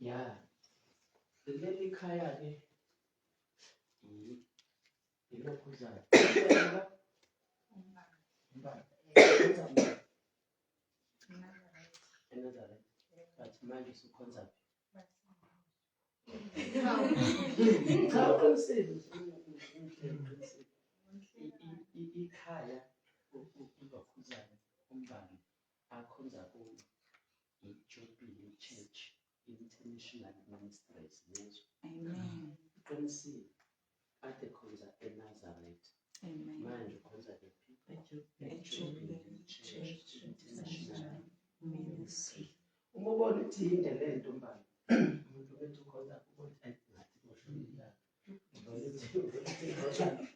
ya leli khaya ke ilokhuzana eNazareth but manje usukhonza cha uqinisile ikhaya ulokhuzana umbali akhonza kuyo iJubilee Church International Ministries nezwe. Amen. Uqinisile ade khonza eNazareth. Amen. Manje khonza eJubilee Church International Ministry. Uma ubona ukuthi yinde lento mbali umuntu bethu khonza ukuthi ngathi ngoshonile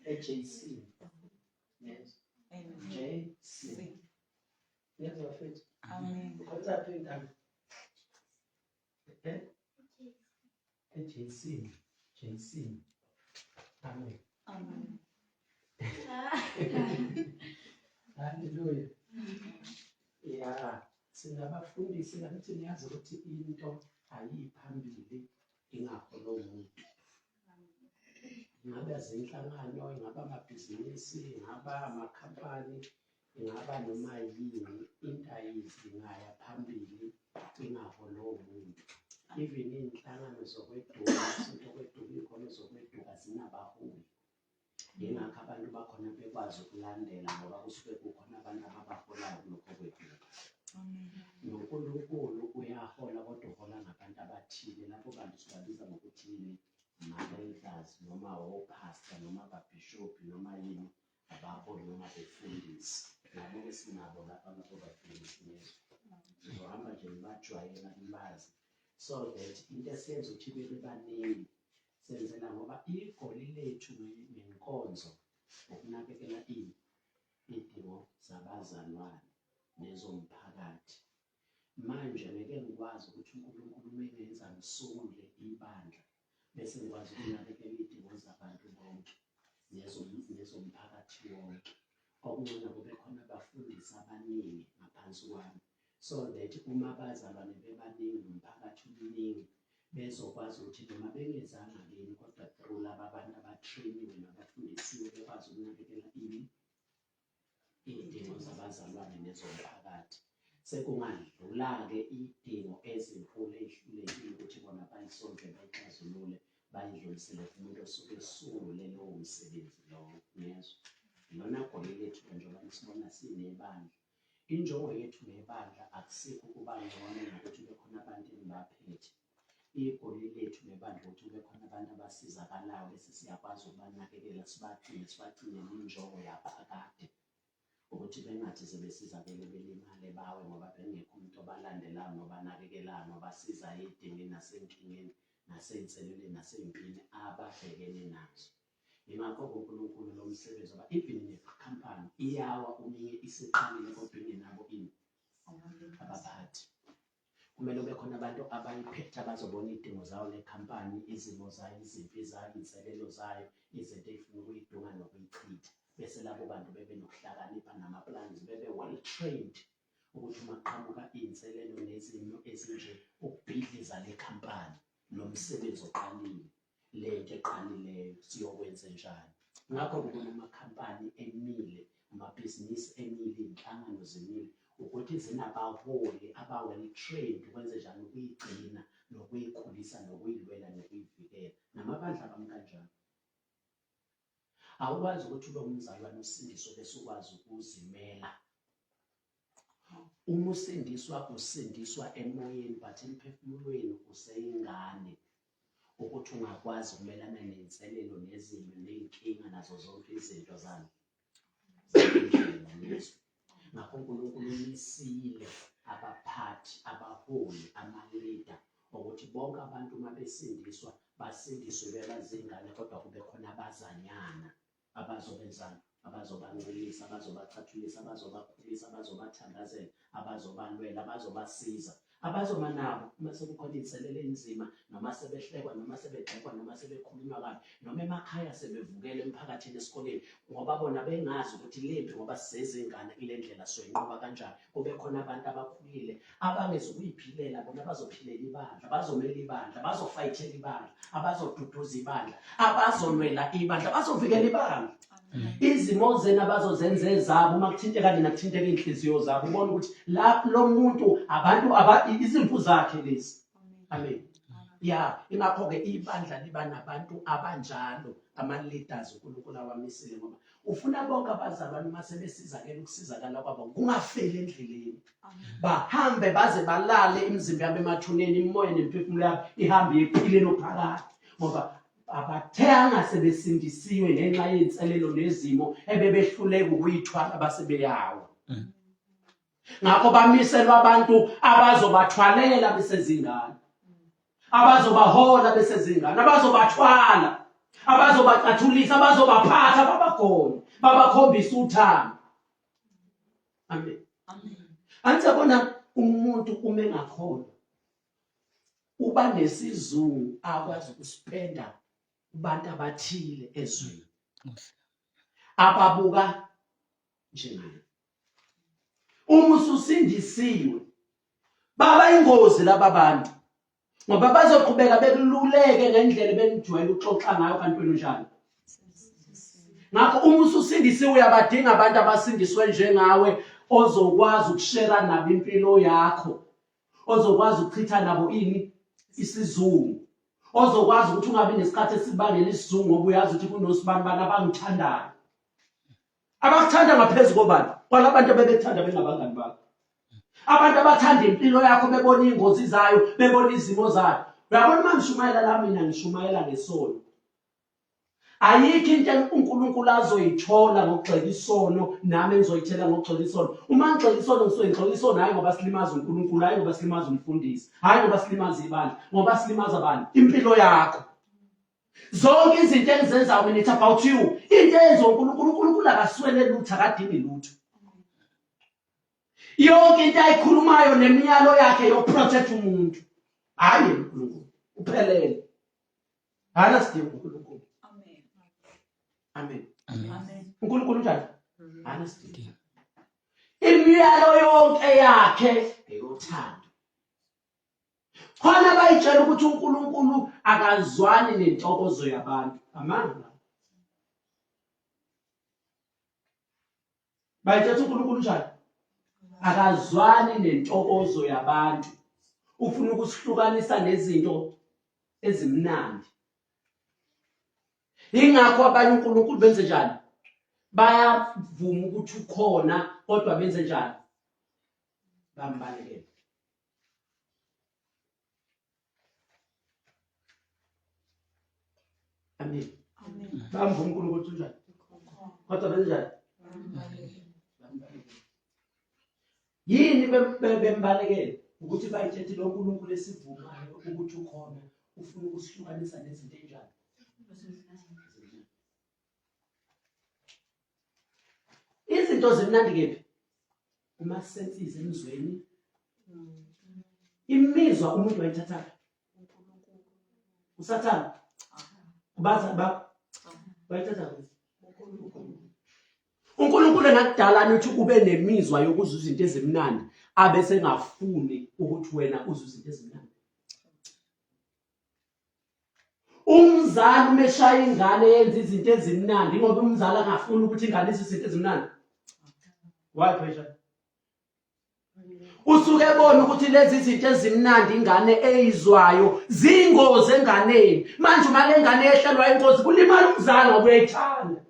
eJC. Yes. Amen. JC. Yes, wafethu. Amen. Ukhonza phi ndaba? JC. Amen. Amen. Hallelujah. Ya, singabafundisi ukuthi niyazi ukuthi into ayiphambili ingaholo umuntu. Ingaba zinhlangano, ingaba amabhizinisi, ingaba amakhampani, ingaba noma yini, into ayidingaya phambili ingaholo umuntu. Even inhlangano zokweduka, izinto kweduka, ikhona zokweduka zinabaholi. Yingakho abantu bakhona bekwazi ukulandela ngoba kusuke kukhona abantu abaholayo lokho kweduka. noNkulunkulu uyahola kodwa uhola ngabantu abathile. Lapho bantu sibabiza ngokuthi ama-elders noma opastor noma ababhishophi noma yini abaholi noma befundisi. Nabo-ke sinabo lapha lapho bafundisi nezwe. Sizohamba nje nibajwayela nibazi so that into esiyenza ukuthi bebe baningi senzela ngoba igoli lethu ngenkonzo ukunakekela iy'dingo zabazalwane nezomphakathi. Manje ngeke ngikwazi ukuthi uNkulunkulu mengenza ngisungule ibandla bese ngikwazi ukunakekela iy'dingo zabantu bonke nezomphakathi wonke. Okungcono kube khona abafundisi abaningi ngaphansi kwami so that uma abazalwane bebaningi nomphakathi umningi bezokwazi ukuthi noma bengezanga kini kodwa through laba abantu abatrainiwe nabafundisiwe bekwazi ukunakekela iy'dingo zabazalwane nezomphakathi. Sekungadlula-ke iy'dingo ezinkulu ey'hlulekile ukuthi bona bayisonke bayixazulule bayidlulisele kumuntu osuke esungule lowo msebenzi lowo nezwe. Lona goli lethu njengoba nisibona sinebandla. Injongo yethu nebandla akusikho ukuba ngcono nokuthi kube khona abantu engibaphethe. Igoli lethu nebandla ukuthi kube khona abantu abasizakalayo bese siyakwazi ukubanakekela sibagcine injongo yaphakade ukuthi bengathi sebesizakele belimale bawe ngoba bengekho umuntu obalandelayo nobanakekelayo nobasiza ey'dingeni nasenkingeni nasey'nseleleni nasey'mpini ababhekene nazo. Yingakho uNkulunkulu lo msebenzi ngoba even nekhampani iyawa uminye iseqalile kodwa ingenabo abaphathi. Kumele kube khona abantu abayiphethe abazobona iy'dingo zayo le khampani, izimo zayo, izimpi zayo, iy'nselelo zayo, izinto ey'funa ukuyidunga nokuyichitha. Bese labo bantu bebe nokuhlakanipha nama-plans bebe well trained ukuthi uma kuqhamuka iy'nselelo nezimo ezinje ukubhidliza le khampani nomsebenzi oqalile lento eqalileyo siyokwenza njani. Ngakho kubona amakhampani emile, amabhizinisi emile, iy'nhlangano zimile ukuthi zinabaholi aba-well trained ukwenze njani ukuyigcina nokuyikhulisa nokuyilwela nokuyivikela namabandla bami kanjalo. Awukwazi ukuthi ube umzalwane usindiswe bese ukwazi ukuzimela. Uma usindiswa emoyeni but emphefumulweni useyingane ukuthi ungakwazi ukumelana ney'nselelo nezimo ney'nkinga nazo zonke izinto zami. Ngakho uNkulunkulu unisile abaphathi, abaholi, ama-leader ukuthi bonke abantu uma besindiswa basindiswe bebazingane kodwa kube khona abazanyana abazobenzana abazobancelisa abazobacathulisa abazobakhulisa abazobathandazela abazobalwela abazobasiza abazoba nabo uma sekukhona inselelo enzima noma sebehlekwa noma sebegxekwa noma sebekhulunywa kabi noma emakhaya sebevukela emphakathini esikoleni ngoba bona bengazi ukuthi lempi ngoba sisezingane kule ndlela soyinqoba kanjani. Kube khona abantu abakhulile abangezukuyiphilela bona bazophilela ibandla, bazomela ibandla, bazofayithela ibandla, abazoduduza ibandla, abazonwela ibandla, bazovikela ibandla. Izimo zena abazozenza ezabo uma kuthinteka nakuthinteka inhliziyo zabo ubona ukuthi lo muntu abantu izimvu zakhe lezi. Amen. Ya ingakho-ke ibandla liba nabantu abanjalo ama-leaders uNkulunkulu awamisile ngoba ufuna bonke abazalwane uma sebesizakela ukusizakala kwabo kungafeli endleleni. Bahambe baze balale imizimba yabo emathuneni, imoya nemphefumulo yabo ihambe iyephileni ophakathi ngoba abathanga sebesindisiwe ngenxa yenselelo nezimo ebebehluleka ukuyithwala basebeyawa. Ngakho bamiselwa abantu abazobathwalela besezingane, abazobahola besezingane, abazobathwala, abazobacathulisa, abazobaphatha babakhona, babakhombisa uthando. Amen. Angisabona umuntu uma engakhona uba nesizungu akwazi ukusipenda kubantu abathile ezweni ababuka njengaye. Uma ususindisiwe baba ingozi laba bantu ngoba bazoqhubeka bekululeke ngendlela benijwayele ukuxoxa ngayo kanti wena njani. Ngakho uma ususindisiwe uyabadinga abantu abasindiswe njengawe ozokwazi ukushera nabo impilo yakho, ozokwazi ukuchitha nabo isizungu, ozokwazi ukuthi ungabi nesikhathi esibangela isizungu ngoba uyazi ukuthi kunosibani abangithandayo, abakuthanda ngaphezulu kobani kwalabantu abebekuthanda bengabangani bakho, abantu abathanda impilo yakho bebona ingozi zayo, bebona izimo zayo. Uyabona uma ngishumayela la mina ngishumayela ngesono. Ayikho into uNkulunkulu azoyithola ngokugxeka isono nami engizoyithela ngokugxeka isono. Uma ngigxeka isono ngigxeka isono hayi ngoba silimaza uNkulunkulu, hayi ngoba silimaza umfundisi, hayi ngoba silimaza ibandla, ngoba silimaza abantu impilo yakho. Zonke izinto engizenzayo mina it's about you. Into eyenza uNkulunkulu akaswele lutho, akadingi lutho. Yonke into ayikhulumayo nemiyalo yakhe yokuprotect umuntu, hayi uNkulunkulu uphelele. Hana sidinga uNkulunkulu. Amen. uNkulunkulu njani? Hana sidinga. Imiyalo yonke yakhe eyothando. Khona bayitshela ukuthi uNkulunkulu akazwani nentokozo yabantu. Amanga. Bayitshela uNkulunkulu njani? Akazwani nentokozo yabantu. Ufuna ukusihlukanisa nezinto ezimnandi. Ingakho abanye uNkulunkulu benze njani? Bayavuma ukuthi ukhona kodwa benze njani? Bambalekele. Amen. Bamvuma uNkulunkulu ukuthi njani? Kodwa benze njani? Bambalekele. Yini bembalekele? Ukuthi bayithethe lo uNkulunkulu esivumayo ukuthi ukhona ufuna ukusihlukanisa nezinto enjani? Izinto zimnandi kephi? Uma sensize emzweni. Imizwa umuntu wayithatha. Usathana. Kubaza bayithatha kuthi. uNkulunkulu ngakudala ukuthi ube nemizwa yokuzwa izinto ezimnandi abese ngafuni ukuthi wena uzwe izinto ezimnandi. Umzali umeshaya ingane yenza izinto ezimnandi ngoba umzali angafuni ukuthi ingane izwe izinto ezimnandi. Why pressure? Usuke ebona ukuthi lezi izinto ezimnandi ingane eyizwayo zingozi enganeni. Manje uma le ngane ehlelwa ingozi kulimala umzali ngoba uyayithanda.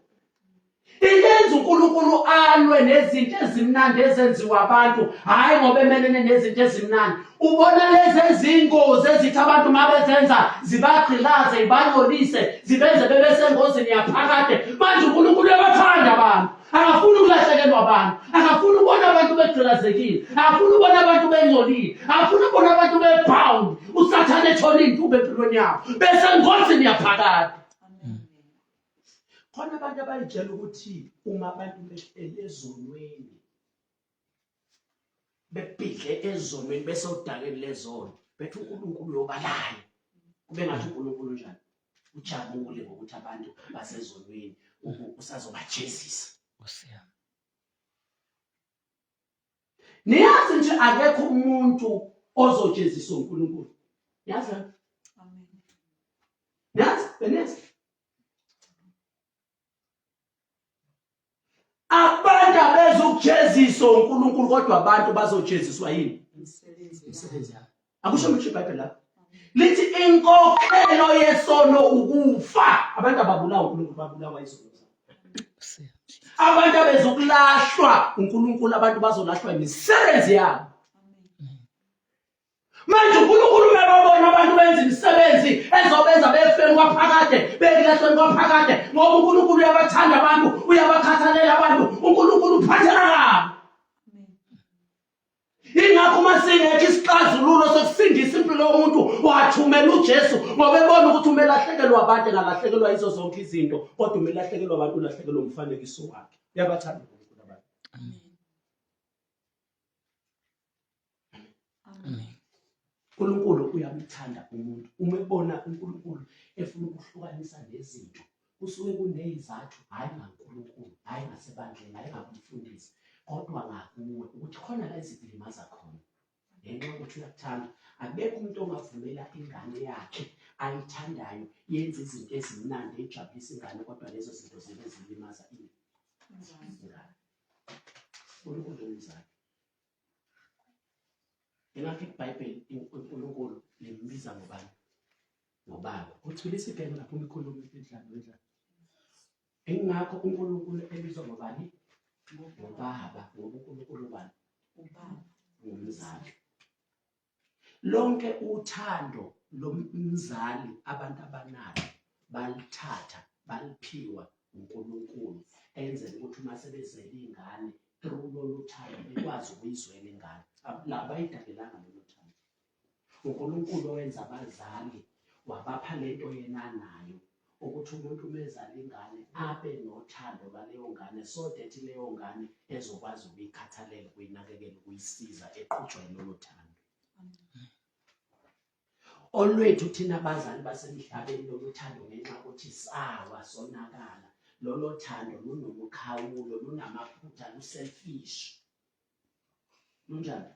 Ilenza uNkulunkulu alwe nezinto ezimnandi ezenziwa abantu, hayi ngoba emelene nezinto ezimnandi. Ubona lezi ezingozi ezithi abantu mabezenza zibagqilaze, ibangcolise, zibenze bebe sengozini yaphakade. Manje uNkulunkulu uyabathanda abantu. Akafuni ukulahlekelwa abantu, akafuni ukubona abantu begqilazekile, akafuni ukubona abantu bengcolile, akafuni ukubona abantu bebound. Usathane ethola intuba empilweni yabo besengozini yaphakade. Khona abantu abayitshela ukuthi uma abantu behlele ezonweni bebhidle ezonweni bese udakeni lezono bethi uNkulunkulu yobalala kube ngathi uNkulunkulu njani ujabule ngokuthi abantu basezonweni usazobajezisa. Niyazi nje akekho umuntu ozojeziswa uNkulunkulu. Yazi? Amen. Yazi? Benesi? Abantu abezokujeziswa uNkulunkulu kodwa abantu bazojeziswa yini? Imisebenzi yabo. Akusho ngisho iBhayibheli lapho. Lithi inkokhelo yesono ukufa. Abantu ababulawa uNkulunkulu babulawa isono. Abantu abezokulahlwa uNkulunkulu abantu bazolahlwa imisebenzi yabo. Manje uNkulunkulu uyababona abantu benza imisebenzi ezobenza befeni kwaphakade bekulahlweni kwaphakade ngoba uNkulunkulu uyabathanda abantu uyabakhathalela abantu uNkulunkulu uphathela kabi. Ingakho masingekho isixazululo sokusindisa impilo yomuntu wathumela uJesu ngoba ebona ukuthi umelahlekelwa abantu engalahlekelwa izo zonke izinto kodwa umelahlekelwa abantu ulahlekelwa umfanekiso wakhe. Uyabathanda uNkulunkulu abantu. Amen. uNkulunkulu uyamthanda umuntu. Uma ebona uNkulunkulu efuna ukuhlukanisa nezinto kusuke kunezizathu hayi ngaNkulunkulu hayi ngasebandleni hayi ngabumfundisi kodwa ngakuwe ukuthi khona la izilimaza khona. Ngenxa yokuthi uyakuthanda akekho umuntu ongavumela ingane yakhe ayithandayo yenza izinto ezimnandi ejabulisa ingane kodwa lezo zinto zibe zilimaza ingane. uNkulunkulu umzali. Ingakho iBhayibheli uNkulunkulu limbiza ngobani? Ngobaba. Uthulisa igama lapho ukhuluma indlela. Ingakho uNkulunkulu ebizwa ngobani? Ngobaba. Ngoba uNkulunkulu ubani? Ubaba. Ngumzali. Lonke uthando lomzali abantu abanalo balithatha baliphiwa uNkulunkulu enzele ukuthi uma sebezele ingane through lolu thando bekwazi ukuyizwela ingane. La bayidakelanga lolu thando. uNkulunkulu owenza abazali wabapha lento yena nayo ukuthi umuntu umezala ingane abe nothando lwaleyo ngane so that leyo ngane ezokwazi ukuyikhathalela ukuyinakekela ukuyisiza eqhutshweni lolu thando. Olwethu thina abazali basemhlabeni lolu thando ngenxa ukuthi sawa sonakala lolo thando lunomkhawulo lunamaphutha luselfish. Lunjani?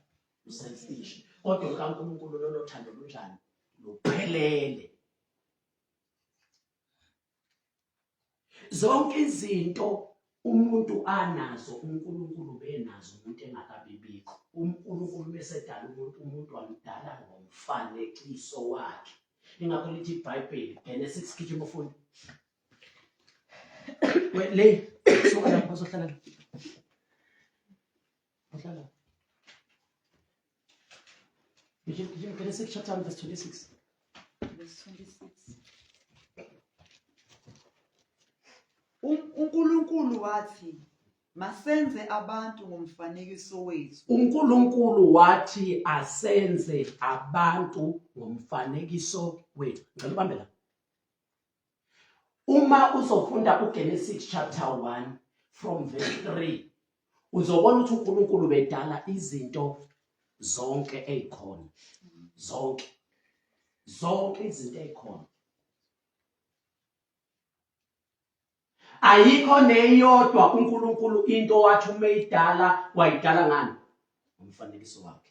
Luselfish. Kodwa uNkulunkulu lolo thando lunjani? Luphelele. Zonke izinto umuntu anazo uNkulunkulu benazo umuntu engakabibikho. uNkulunkulu mesedala umuntu wamdala ngomfanekiso wakhe. Ingakho lithi iBhayibheli Genesis gijima ufunda. Le soka lapho sohlala la. Ohlala. Gijima Genesis chapter 1 verse 26. Verse 26. uNkulunkulu wathi masenze abantu ngomfanekiso wethu. uNkulunkulu wathi asenze abantu ngomfanekiso wethu. Ngicela ubambe la. Uma uzofunda uGenesis chapter 1 from verse 3 uzobona ukuthi uNkulunkulu bedala izinto zonke ezikhona. Zonke izinto ezikhona. Ayikho neyodwa uNkulunkulu into wathi umeyidala wayidala ngani? Umfanekiso wakhe.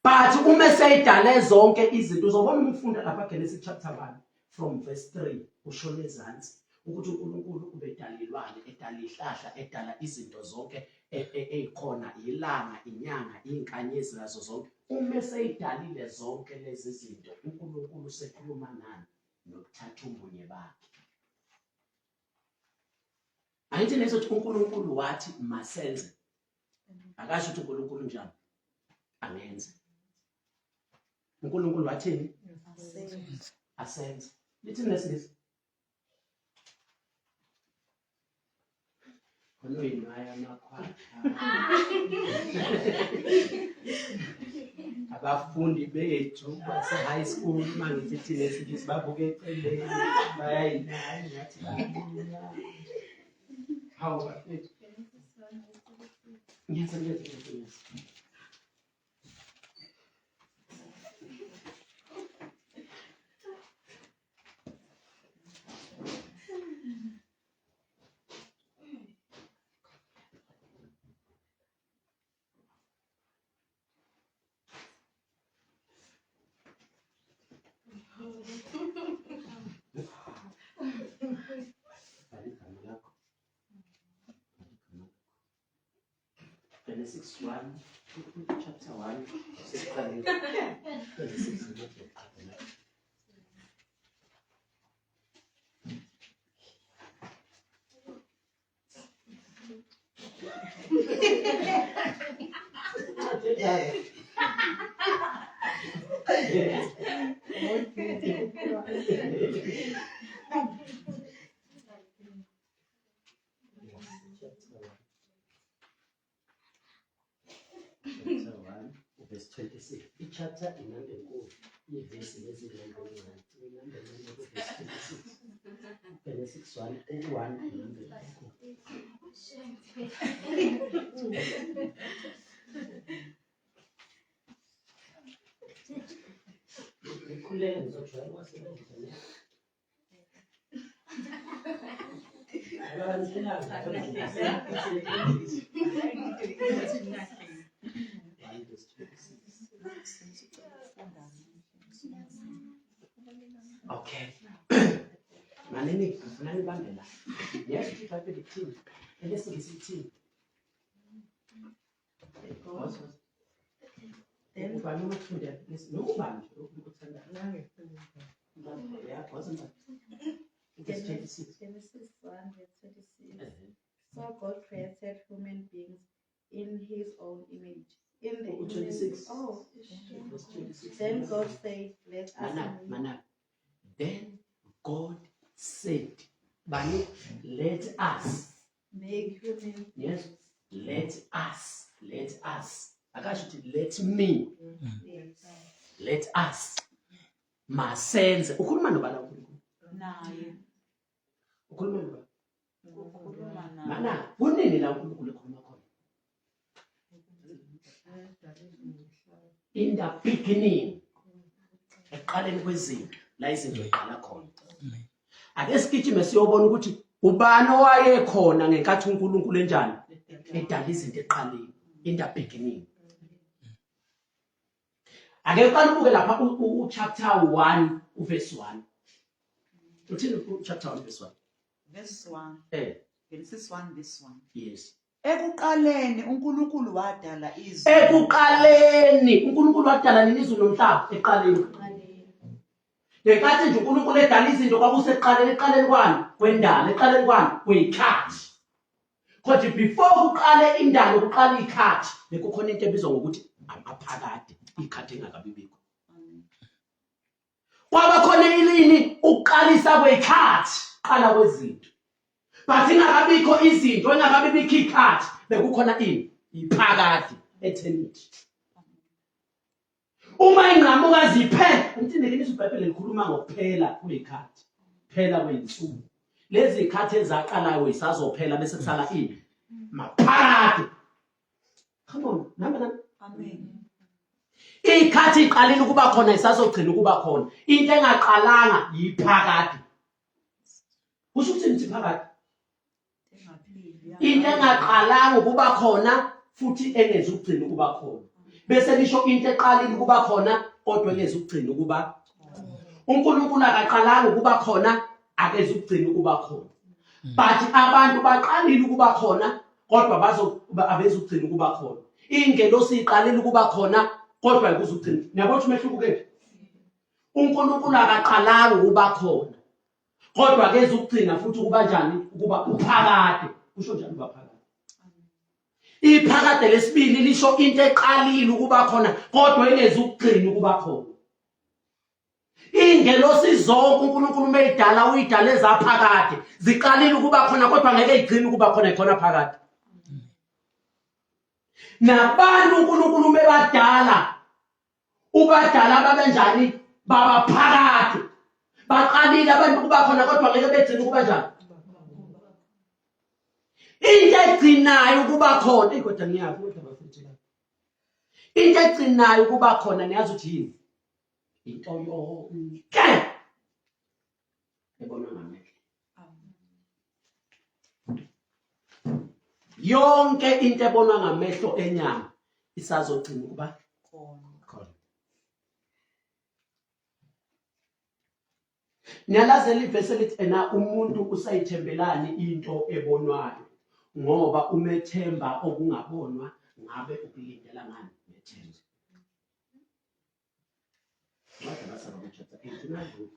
But uma seyidale zonke izinto uzobona umfunda lapha Genesis chapter 1 from verse 3 usho lezansi ukuthi uNkulunkulu ubedalilwane edala ihlahla edala izinto zonke ezikhona ilanga inyanga inkanyezi nazo zonke. Uma seyidalile zonke lezi zinto uNkulunkulu sekhuluma nani? Nokuthatha umunye bakhe. Ayithi leso ukuthi uNkulunkulu wathi masenze. Akasho ukuthi uNkulunkulu njani? Angenze. uNkulunkulu wathini? Asenze. Lithi nesizwe. Oluyinaya amakhwatha. Abafundi bethu base high school mangithi thina sithi sibabuke eceleni bayayinaya ngathi bayabuya. Hawu bafethu. Yes. Genesis 1, chapter 1, Genesis 1. Chapter 1, verse 26. Each chapter in number verse 26. Genesis 1, 1, okay. Manini bandela. Yes, we try to the team. And let's look at the team. Then if I know what to do, there's no one. Yeah, wasn't it? Genesis 1, verse 26. So God created human beings in his own image. In the image. 26. Oh, Verse 26. then God said, let us Mana. Then God said, Bani, let us. make human Yes, let us. I got you to let me. beings. Let us. Masenze. Ukhuluma nobala uNkulunkulu. Naye. Ukhuluma nobala. Ukhuluma naye. Mana, kunini la uNkulunkulu ekhuluma khona? In the beginning. Ekuqaleni kwezinto, la izinto eqala khona. Ake sigijime siyobona ukuthi ubani owayekhona ngenkathi uNkulunkulu enjani? Edala izinto eqaleni. In the beginning. Ake uqala ubuke lapha chapter 1 verse 1. Uthini chapter 1 verse 1? Verse 1. Genesis 1 verse 1. Yes. Ekuqaleni uNkulunkulu wadala izulu. Ekuqaleni uNkulunkulu wadala izulu nomhlaba eqaleni. Ngenkathi nje uNkulunkulu edala izinto kwakuseqaleni kwani? Kwendalo, eqaleni kwani? Kweyikhathi. Kodwa before kuqale indalo kuqala ikhathi, bekukhona into ebizwa ngokuthi amaphakade, ikhathi engakabibikho. Kwaba khona ilini ukuqalisa kweyikhathi, qala kwezinto. But ingakabikho izinto, engakabibikho ikhathi, bekukhona ini? Iphakade, eternity. Uma ingqamuka ziphela, umthinde ke iBhayibheli likhuluma ngokuphela kweyikhathi, phela kweyinsuku. Lezi ikhathi ezaqalayo isazophela bese kusala ini? Maphakade. Come on, namba. Amen. Ikhathi iqalile ukuba khona isazogcina ukuba khona. Into engaqalanga yiphakade. Kusho ukuthi nithi phakade. Into engaqalanga ukuba khona futhi engeze ukugcina ukuba khona. Bese lisho into eqalile ukuba khona kodwa engeze ukugcina ukuba. uNkulunkulu akaqalanga ukuba khona akeze ukugcina ukuba khona. But abantu baqalile ukuba khona kodwa abeze ukugcina ukuba khona. Ingelosi iqalile ukuba khona kodwa ayikuzugcina. Niyabona ukuthi umehluko kephi? uNkulunkulu akaqalanga ukuba khona kodwa akeze ukugcina futhi ukuba njani? Ukuba uphakade. Kusho njalo ukuba phakade. Iphakade lesibili lisho into eqalile ukuba khona kodwa engeze ukugcina ukuba khona. Ingelosi zonke uNkulunkulu meyidala uyidala ezaphakade ziqalile ukuba khona kodwa ngeke igcine ukuba khona ikhona phakade. Nabantu uNkulunkulu mebadala ubadala babenjani? Babaphakade. Baqalile abantu ukuba khona kodwa ngeke begcine ukuba njani? into egcinayo ukuba khona kodwa niyazi kodwa bafethu la into egcinayo ukuba khona niyazi uthi yini into yonke ebonwa ngamehlo yonke into ebonwa ngamehlo enyama isazogcina ukuba khona. Niyalazela ivesi elithi ena umuntu usayithembelani into ebonwayo ngoba umethemba okungabonwa ngabe ukulindela ngani nethemba. Ngabe basaba kuchapter 8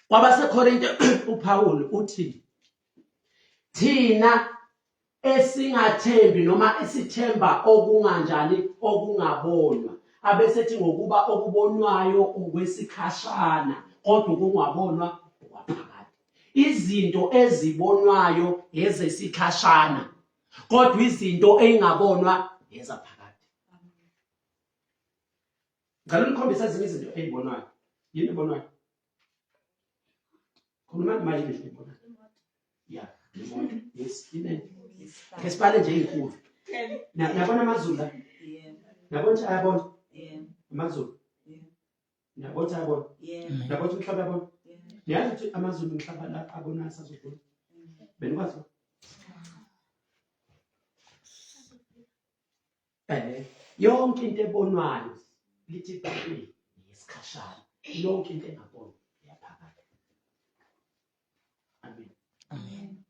kwabaseKorinte uPaul uthi thina esingathembi noma esithemba okunganjani okungabonwa abesethi ngokuba okubonwayo okwesikhashana kodwa okungabonwa okwaphakade. Izinto ezibonwayo ezesikhashana kodwa izinto ezingabonwa ezaphakade. Ngalo nikhombisa ezinye izinto ezibonwayo. Yini ebonwayo? Khuluma manje ngibona. Yeah, imoto. Yes, amen. Ngesipale nje inkulu. Nabona amazulu la. Nabona ayabona. Amazulu. Nabona ayabona. Nabona umhlaba yabona. Niyazi ukuthi amazulu umhlaba la abona asazodlula. Benikwazi? Yonke into ebonwayo lithi bathi yesikhashana. Yonke into engabonwa iyaphakade. Amen. Amen.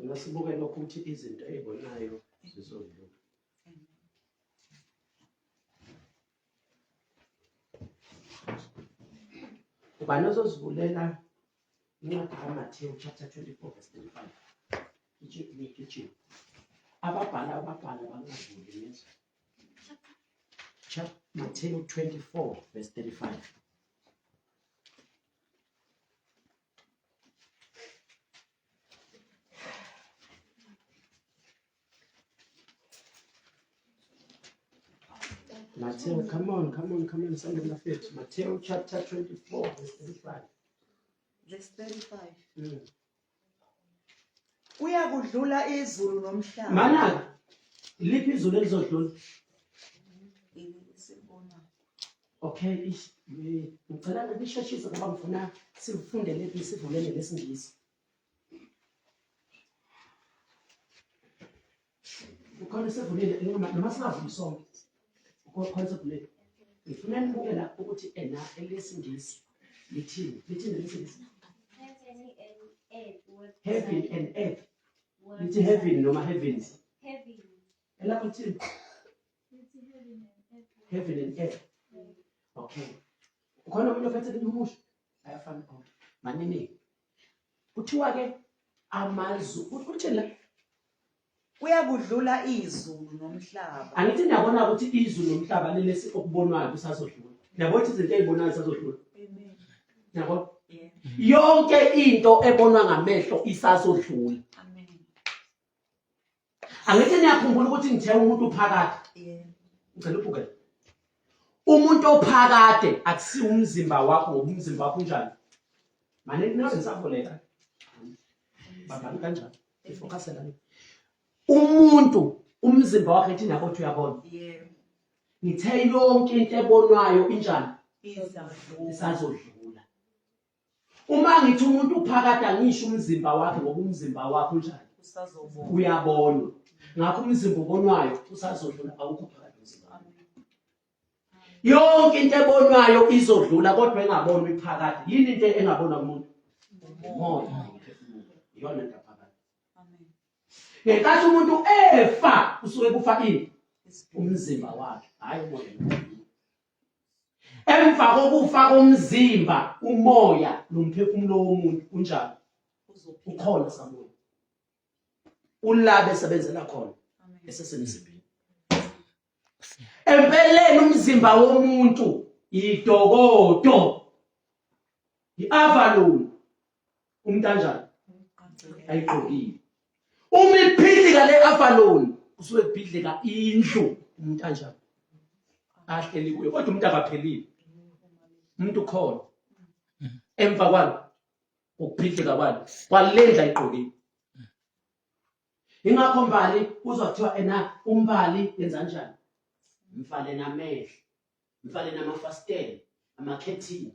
Nasibuke lokho ukuthi izinto ezibonayo zizodlula. Ubani ozozivulela incwadi kaMathewu chapter 24 verse 35. Ithi ababhala bangavuli yeso. Chapter Matthew 24 verse 35. Matthew, come on, son of faith. Matthew chapter 24, verse 35. Verse 35. Mm. Uyakudlula izulu nomhlaba. Mana, liphi izulu elizodlula? Okay, ngicela ngisheshise ngoba ngifuna sifunde lethi sivulele lesingisi. Ukhona sevulele noma singavuli sonke. Concept le ngifuna nibukela ukuthi elesingisi lithini lesingisi heaven and earth lithi heaven noma heavens elapho lithini heaven and earth. Okay, ukhona umuntu ophethe umusho ayafana konke manini kuthiwa ke amazulu uthi la uyakudlula izulu nomhlaba. Angithi niyabona ukuthi izulu nomhlaba lelesi okubonwayo kusazodlula. Niyabona ukuthi izinto ezibonwayo zisazodlula. Amen. Niyabona? Yonke into ebonwa ngamehlo isazodlula. Amen. Angithi niyakhumbula ukuthi ngithe umuntu uphakade. Ngicela ubukele. Umuntu ophakade akusi umzimba wakho ngoba umzimba wakho unjani. Manje ninazo nisavoleka. Babani kanjani? Ifocus la. Umuntu umzimba wakhe ethi nakothi uyabona. Yebo. Ngithe yonke into ebonwayo injani? Isazodlula. Uma ngithi umuntu uphakade angisho umzimba wakhe ngoba umzimba wakhe unjani? Usazobona. Uyabona. Ngakho umzimba obonwayo usazodlula awukho phakade umzimba. Yonke into ebonwayo izodlula kodwa engabonwa iphakade. Yini into engabonwa kumuntu? Umoya. Iyona into phakade. Amen. Ngenkathi umuntu efa usuke kufa ini? Umzimba wakhe, hayi umoya. Emva kokufa komzimba, umoya nomphefumulo womuntu unjani? ukhona samuel ulabe esebenzela khona esesemzimbeni empeleni umzimba womuntu idokodo i-avalon umuntu kanjani ayiqokile uma iphidlika le-avalon kusuke kubhidlika indlu umuntu kanjani ahleli kuyo kodwa umuntu akaphelile umuntu khona emva kwalo ukuphidlika kwalo kwalendla ayiqokile ingakho mbali uzwa kuthiwa ena umbali yenza kanjani mfale namehlo mfale namafastela amakhethini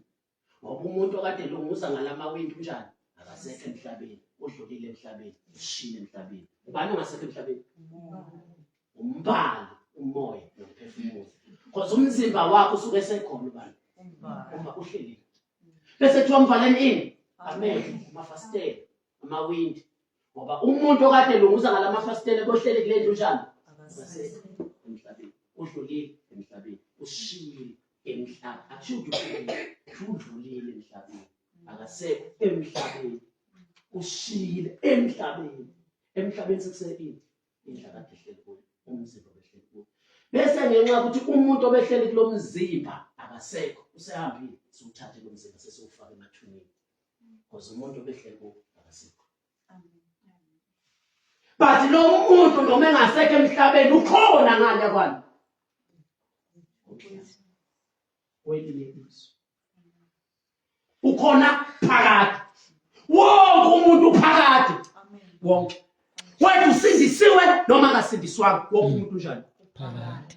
ngoba umuntu okade lunguza ngalamawindi kunjani akasekho emhlabeni udlulile emhlabeni ushile emhlabeni ubani ongasekho emhlabeni umbali umoya nomphefumulo because umzimba wakho usuke esekhona ubani uma uhleli bese kuthiwa mvaleni ini amehlo amafastela amawindi ngoba umuntu okade lunguza ngalamafastela bohleli kule ndlu njani akasekho emhlabeni udlulile emhlabeni ushile emhlabeni akudlulile udlulile emhlabeni akasekho emhlabeni ushile emhlabeni sekusekile indla kade ehleli kuyo umzimba behleli kuyo bese ngenxa ukuthi umuntu obehleli kulo mzimba akasekho usehambile siwuthathe lo mzimba sesiwufaka emathuneni because umuntu obehleli kuyo akasekho but lo muntu noma engasekho emhlabeni ukhona ngale kwani welinye izwi ukhona phakathi wonke umuntu phakathi wonke wethu usindisiwe noma ngasindiswanga wonke umuntu njani phakathi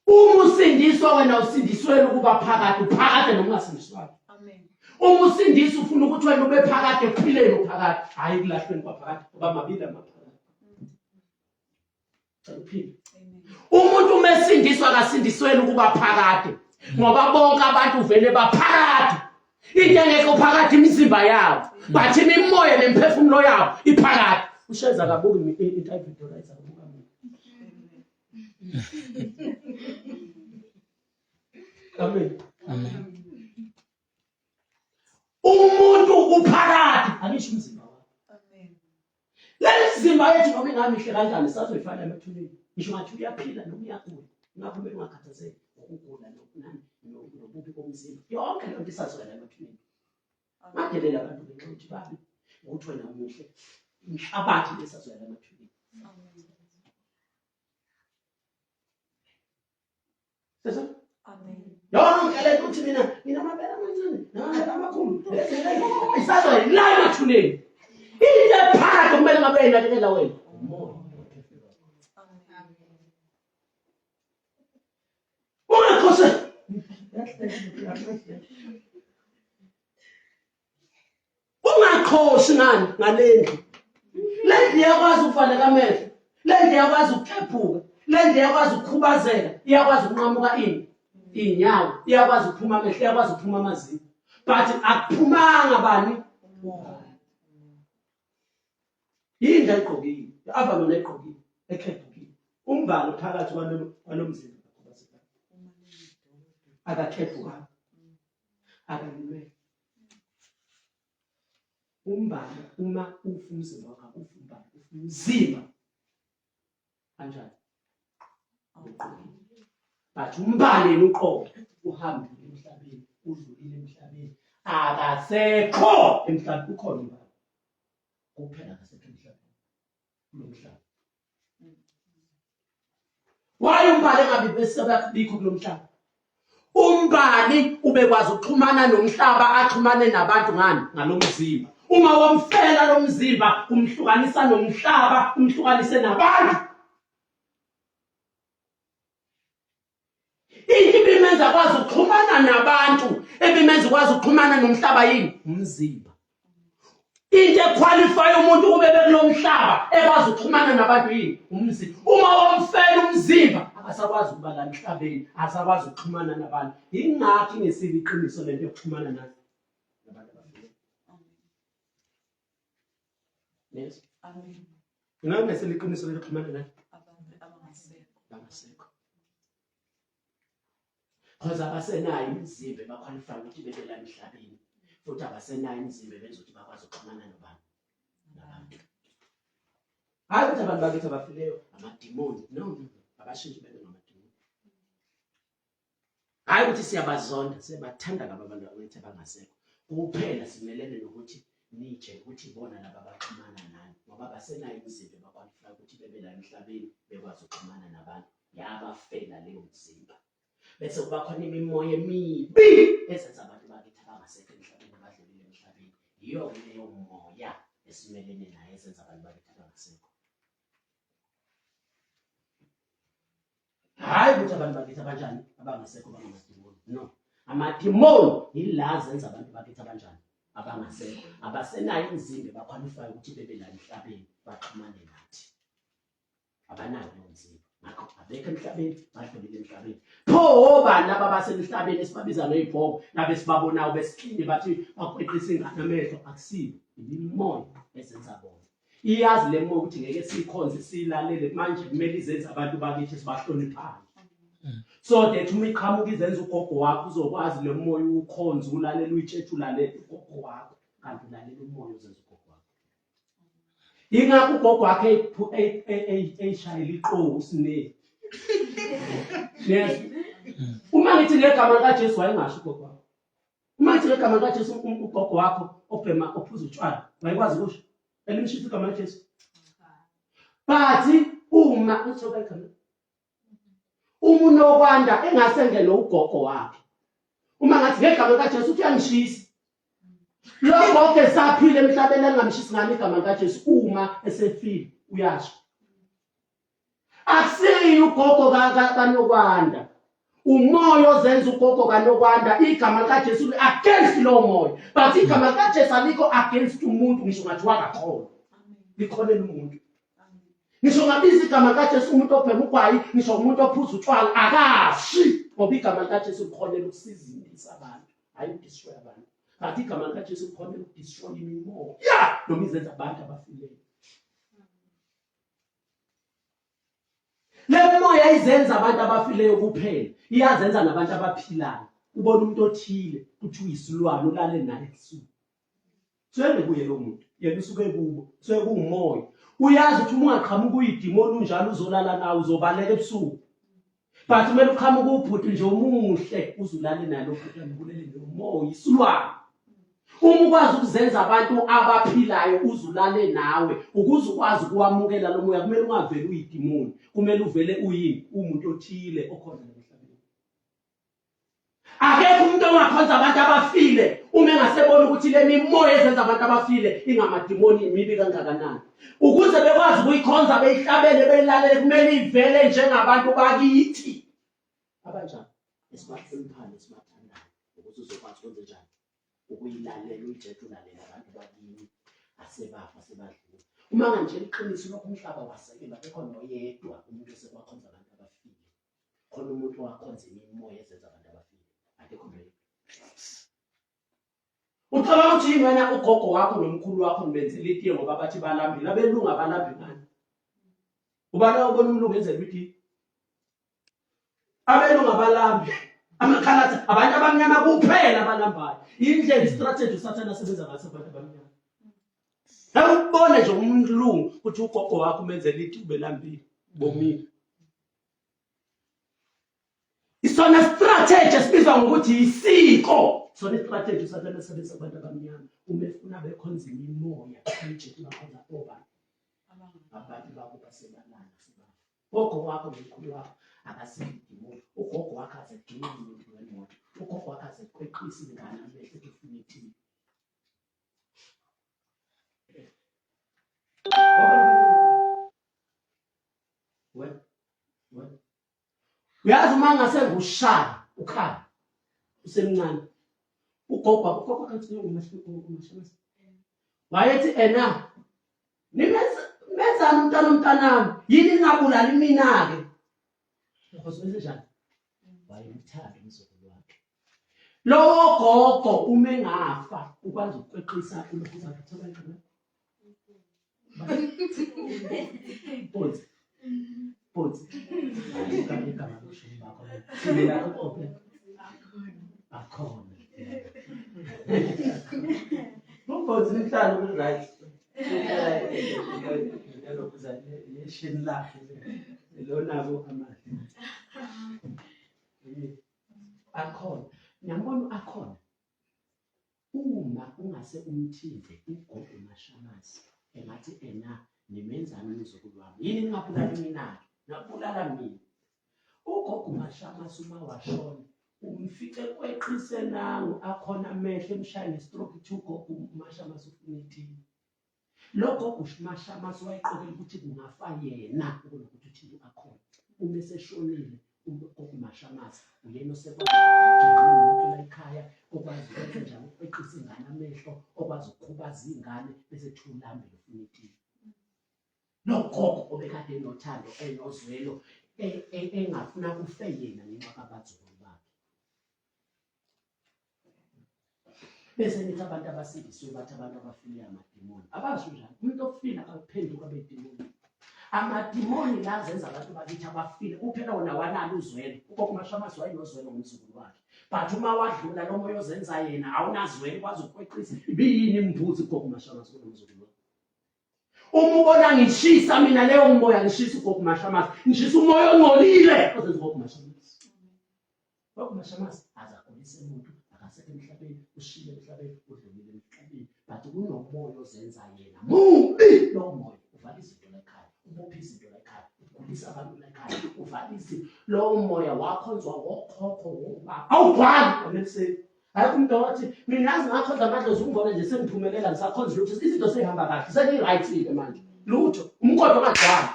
uma usindiswa wena usindiswe ukuba phakathi uphakathi noma ngasindiswanga amen uma usindiswa ufuna ukuthi wena ube phakathi ephileni uphakathi hayi kulahlweni kwaphakathi ngoba mabili amaphakathi uphile umuntu umesindiswa akasindisweni ukuba phakathi ngoba bonke abantu vele baphakathi into engekho phakathi imizimba yabo bathi imimoya nemphefumulo yabo iphakathi usheza kabuki interpretarize akabuka amen amen umuntu uphakathi angisho umzimba wakho amen lezimba yethu noma ingamihle kanjani sazoyifana emathuneni ngisho ngathi uyaphila noma uyagula ngakho kumele ungakhathazeki ukugula nokunani nobubi bomzimba yonke le nto isazoyela emathuneni madelela abantu benxa ukuthi babi ukuthi wena umuhle inhlabathi lesazoyela emathuneni sesa amen yona ngale ukuthi mina mabela amancane namabela amakhulu isazoyela emathuneni into phakathi kumele ngabe yinakekela wena umoya ungakhoshi ngani ngalendlu lendlu iyakwazi ukuvaleka amehlo lendlu iyakwazi ukukhephuka lendlu iyakwazi ukukhubazeka iyakwazi ukunqamuka inyawo iyakwazi ukuphuma amehlo iyakwazi ukuphuma amazinyo but akuphumanga bani indlu ayigqokile i-avalon ayigqokile ekhephukile umbalo phakathi kwalomzimba akakhephuka akalulwe umbalo uma ufa umzimba wakho ufa umbalo ufa umzimba kanjani awuqokile but umbalo yena uqobo uhambile emhlabeni udlulile emhlabeni akasekho emhlabeni ukhona umbalo kuphela akasekho emhlabeni lo mhlaba waye umbalo engabi besebekho kulo mhlaba umbali ubekwazi ukuxhumana nomhlaba axhumane nabantu ngani ngalomzimba uma wamfela lo mzimba umhlukanisa nomhlaba umhlukanise nabantu into ibimenza kwazi ukuxhumana nabantu ebimenza ukwazi ukuxhumana nomhlaba yini umzimba into equalify umuntu kube bekulo mhlaba ekwazi ukuxhumana nabantu yini umzimba uma wamfela umzimba asakwazi ukuba la emhlabeni asakwazi ukuxhumana nabantu ingakho ngesibili iqiniso lento yokuxhumana nabantu abafile yes amen ingakho ngesibili iqiniso lento yokuxhumana nabantu abangasekho because abasenayo imizimba baqualify ukuthi bebe la emhlabeni futhi abasenayo imizimba benza ukuthi bakwazi ukuxhumana nabantu. Hayi ukuthi abantu bakithi abafileyo amadimoni, no, abashintshi bebe ngamadimoni. Hayi ukuthi siyabazonda, siyabathanda laba abantu abakithi abangasekho. Kuphela simelene nokuthi nitshe ukuthi bona laba baxhumana nani, ngoba basenayo imizimba bakwalifika ukuthi bebe la emhlabeni bekwazi ukuxhumana nabantu. Yabafela leyo mzimba. Bese kuba khona imimoya emibi esenza abantu bakithi abangasekho emhlabeni abadlulile emhlabeni. Yiyo leyo moya esimelene naye esenza abantu bakithi abangasekho. Hayi ukuthi abantu bakithi abanjani abangasekho bangamadimoni. No. Amadimoni yila zenza abantu bakithi abanjani abangasekho. Abasenayo imizimba bakwalifika ukuthi bebe la emhlabeni baxhumane nathi. Abanayo leyo mzimba. Ngakho abekho emhlabeni badlulile emhlabeni. Pho bana babasemhlabeni esibabiza ngeyibhoko nabe sibabonayo besiqine bathi baqeqisa ingane amehlo akusibo imimoya esenza bona. Iyazi le moya ukuthi ngeke sikhonze silalele manje kumele izenze abantu bakithi sibahloniphane. So that uma iqhamuka izenza ugogo wakho uzokwazi le moya ukhonze ulalela uyitshetshe ulalela ugogo wakho kanti ulalela umoya uzenza ugogo wakho. Ingakho ugogo wakhe eyishayela iqoqo sinele. Yes. Uma ngithi ngegama likaJesu wayengasho ugogo wakho. Uma ngithi ngegama likaJesu ugogo wakho obhema ophuza utshwala wayekwazi ukusho elimshisa igama likaJesu. But uma uthoka igama unokwanda engasengele ugogo wakhe. Uma ngathi ngegama likaJesu uthi uyangishisa. Lo gogo esaphila emhlabeni engamshisi ngani igama likaJesu uma esefile uyasho. Akusiyo ugogo kaNokwanda. Umoya ozenza ugogo kaNokwanda igama likaJesu against lo moya. But igama likaJesu alikho against umuntu ngisho ngathi wakakhona. Likhonela umuntu. Ngisho ngabiza igama likaJesu umuntu obhema ugwayi ngisho umuntu ophuza utshwala akashi ngoba igama likaJesu likhonela ukusizindisa abantu hayi ukudestroy abantu. But igama likaJesu likhonela ukudestroy imimoya noma izenza abantu abafileyo. Le moya izenza abantu abafileyo kuphela, iyazenza nabantu abaphilayo. Ubona umuntu othile uthi uyisilwane ulale naye ebusuku. Swele kuye lo muntu, yena usuke kubo, suke kungumoya. Uyazi ukuthi uma ungaqhamuka uyidimoni unjalo uzolala nawe uzobaleka ebusuku. But kumele uqhamuka ubhuti nje omuhle uzulale naye lo bhuti ambulele nomoya isilwane. Uma ukwazi ukuzenza abantu abaphilayo uzulale nawe ukuze ukwazi ukuwamukela lo moya kumele ungaveli uyidimoni. Kumele uvele uyini umuntu othile okhona emhlabeni. Akekho umuntu ongakhonza abantu abafile uma engasebona ukuthi le mimoya ezenza abantu abafile ingamadimoni imibi kangakanani. Ukuze bekwazi ukuyikhonza beyihlabele beyilalele kumele ivele njengabantu bakithi. Abanjani? Esibahloniphane esibathandayo ukuthi uzokwazi ukwenza njani. Ukuyilalela uyithethe ulalela abantu bakini asebafa sebadlula. Uma ngantshela iqiniso lokho umhlaba wasekela bekhona oyedwa umuntu osekwakhonza abantu abafile. Khona umuntu wakhonza imimoya ezenza abantu abafile. Akekho umuntu. Ucabanga ukuthi yini ugogo wakho nomkhulu wakho nibenzele itiye ngoba bathi balambile abelungu abalambi ngani? Ubala ubona umlungu enzela itiye. Abelungu abalambi. Amakhalati abantu abamnyama kuphela abalambayo. Indlela istrategy usathana asebenza ngaso abantu abamnyama. Awubone nje umlungu ukuthi ugogo wakho umenzele itiye ubelambile bomile. Isona strategy esibizwa ngokuthi isiko. So the strategy usathana asebenza abantu abamnyama uma efuna bekhonza imimoya nje bakhonza obani abantu babo basebalana sibafa. Ugogo wakho nomkhulu wakho akasidimoni. Ugogo wakho azedinga umuntu wemoto. Ugogo wakho azeqeqisa ingane amehlo efuna itiye. Uyazi uma ngasengushaya ukhala usemncane. Ugogo kanti umashana. Wayethi ena nimenzani umntanami yini ngabulala mina ke. Because wenze njani? Wayemthanda umzukulu wakhe. Lo gogo uma engafa ukwazi ukuqeqisa ulokhu zakuthola igama. Phones. Igama loshini bakho. Sibela ukuthi akhona. Ubhozi nihlala ku-right. Lokhuza yeshini lakhe lonabo amandla. Akhona. Ngiyambona akhona. Uma ungase umthize ugogo Mashamazi engathi nimenzani umzukulu wami. Yini ningabulala mina? Ngabulala mina. Ugogo Mashamazi uma washona umfice kweqise nangu akhona amehlo emshaya ngestroke ugogo Mashamazi ufuna ithini. Lokho uMashamazi wayiqokela ukuthi kungafa yena ukuthi uthini akhona. Uma eseshonile ugogo Mashamazi uyena osekwazi ekhaya okwazi ukwenza njalo ukweqisa ingane amehlo okwazi ukukhubaza ingane bese thulambile ufuna ithini. Nogogo obekade enothando enozwelo engafuna kufe yena ngenxa kabazulu bakhe. Bese nithi abantu abasindisiwe bathi abantu abafile amadimoni. Abasho njalo umuntu ofile akaphenduka abedimoni. Amadimoni la zenza abantu bakithi abafile kuphela wona wanalo uzwelo. Ugogo Mashamazi wayenozwelo ngomzukulu wakhe. But uma wadlula lo moya ozenza yena awunazwelo kwazi ukweqisa ibiyini imbuzi ugogo Mashamazi kunomzukulu wakhe. Uma ubona ngishisa mina leyo moya ngishisa ugogo Mashamazi ngishisa umoya ongcolile ozenza ugogo Mashamazi. Ugogo Mashamazi azakhulisa umuntu akasekho emhlabeni ushile emhlabeni udlulile emhlabeni but kunomoya ozenza yena mubi lo moya uvala izinto lekhaya ubopha izinto lekhaya ukhulisa abantu lekhaya uvala izinto lo moya wakhonzwa wokhokho wobaba awugwali amekuseni. Hayi umuntu othi mina nazi ngakhonza amadlozi ungibone nje sengiphumelela ngisakhonza lutho izinto sehamba kahle sengiright manje lutho umkhodo kagcwala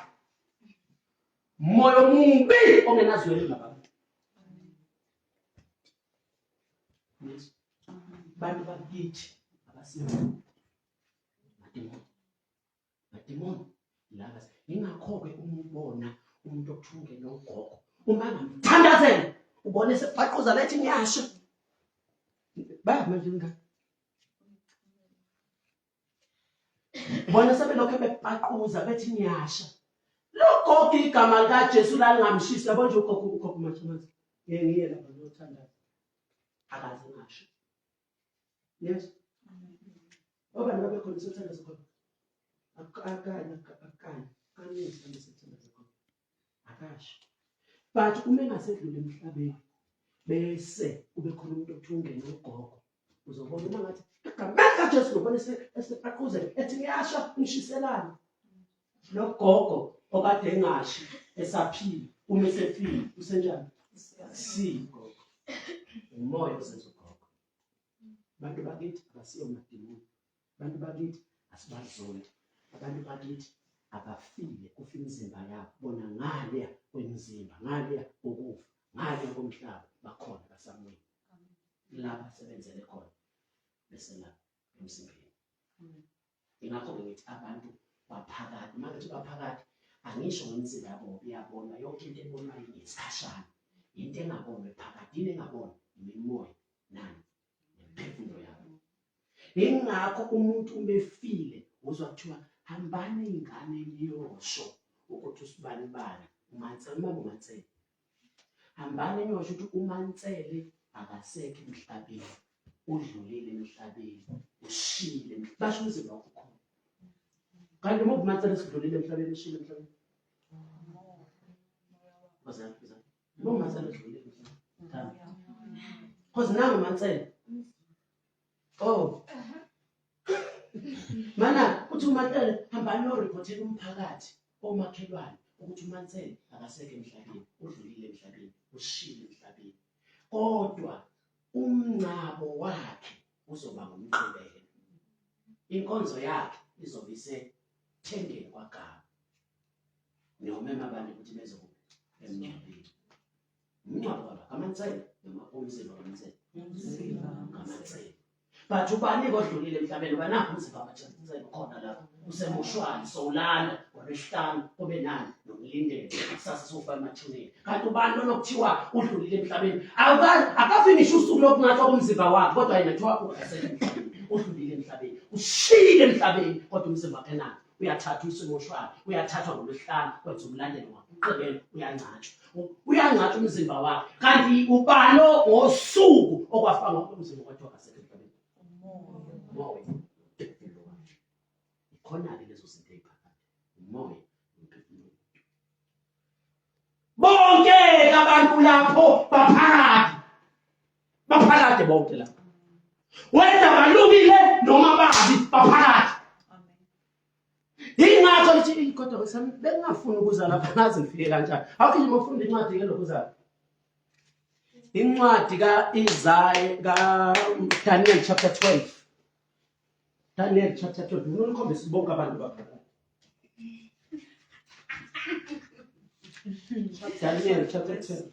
moya omubi ongenazwelo labantu. Bantu bakithi abasiyo mademoni laba ingakho-ke umubona umuntu okuthunge nogogo uma ngamthandazela ubone seqaquza lethi ngiyasho manje ngani bona sebelokho bepaquza bethi ngiyasha logogo igama likaJesu lalingamshisi yabo nje ugogo Mashamazi ngiye lapha ngiyothandaza akaze ngasho. Yes. Oba ngabe khona isithandazo khona. Akanye isithandazo khona. Akasho. But uma engasedlule emhlabeni bese kube khona umuntu othunge nogogo uzobona uma ngathi igama likaJesu ubone eseqaquza ethi ngiyasha ngishiselana. Nogogo okade engashi esaphila uma esefile usenjani? Siko. Umoya osenza ugogo. Abantu bakithi abasiyo madimoni. Abantu bakithi asibazoli. Abantu bakithi abafile kufa imizimba yabo bona ngaleya kwemizimba ngaleya ukufa ngaleya komhlaba bakhona basamweni laba sebenzele khona bese la emzimbeni. Ingakho ngithi abantu baphakathi manje baphakathi angisho ngomzimba yabo uyabona yonke into ebonwa yisikhashana into engabonwe phakathi into engabonwa imimoya nani nemphefumulo yabo. Ingakho umuntu umefile uzwa kuthiwa hambani ingane niyosho ukuthi usibani bani uMansele uma uMansele hambani niyosho ukuthi uMansele akasekho emhlabeni udlulile emhlabeni ushile basho umzimba wakho khona. Kanti uma uMansele sidlulile emhlabeni ushile emhlabeni bazakuzana uMansele udlulile emhlabeni because nangu uMansele mana uthi uMansele hambani noreport umphakathi omakhelwane ukuthi uMansele akasekho emhlabeni udlulile emhlabeni ushile emhlabeni kodwa umncabo wakhe uzoba ngumqhubeko. Inkonzo yakhe izobe isethengeni kwagama noma abantu ukuthi bezokuba emncabeni. Umncabo kaMansele noma umzimba kaMansele kaMansele. But ubani kodlulile emhlabeni banakho umzimba kaMansele khona lapho usemoshwali sowulala ngolwesihlanu kube nani nomlindele kusasa sofa emathuneni. Kanti ubani onokuthiwa udlulile emhlabeni akafinishi usuku lokungathwa komzimba wakhe kodwa yena kuthiwa ukasekho emhlabeni udlulile emhlabeni ushile emhlabeni kodwa umzimba wakhe nani uyathathwa usemoshwali uyathathwa ngolwesihlanu kwenza umlandelo wakhe uqebele uyancatshwa umzimba wakhe kanti ubani ngosuku okwafanga umzimba wakhe akasekho emhlabeni Umoya. Ikhona-ke lezo zinto ey'phakathi. Umoya nomphefumulo. Bonke abantu lapho baphakathi bonke lapho. Whether balungile noma babi baphakathi. Ingakho lithi kodwa kwesami bengingafuni ukuza lapha ngaze ngifike kanjani. Awukho nje mawufunda incwadi ke lokho zayo. Incwadi Daniel chapter 12. Daniel chapter 12. Unikhombisa bonke abantu baphakathi. Daniel chapter 12.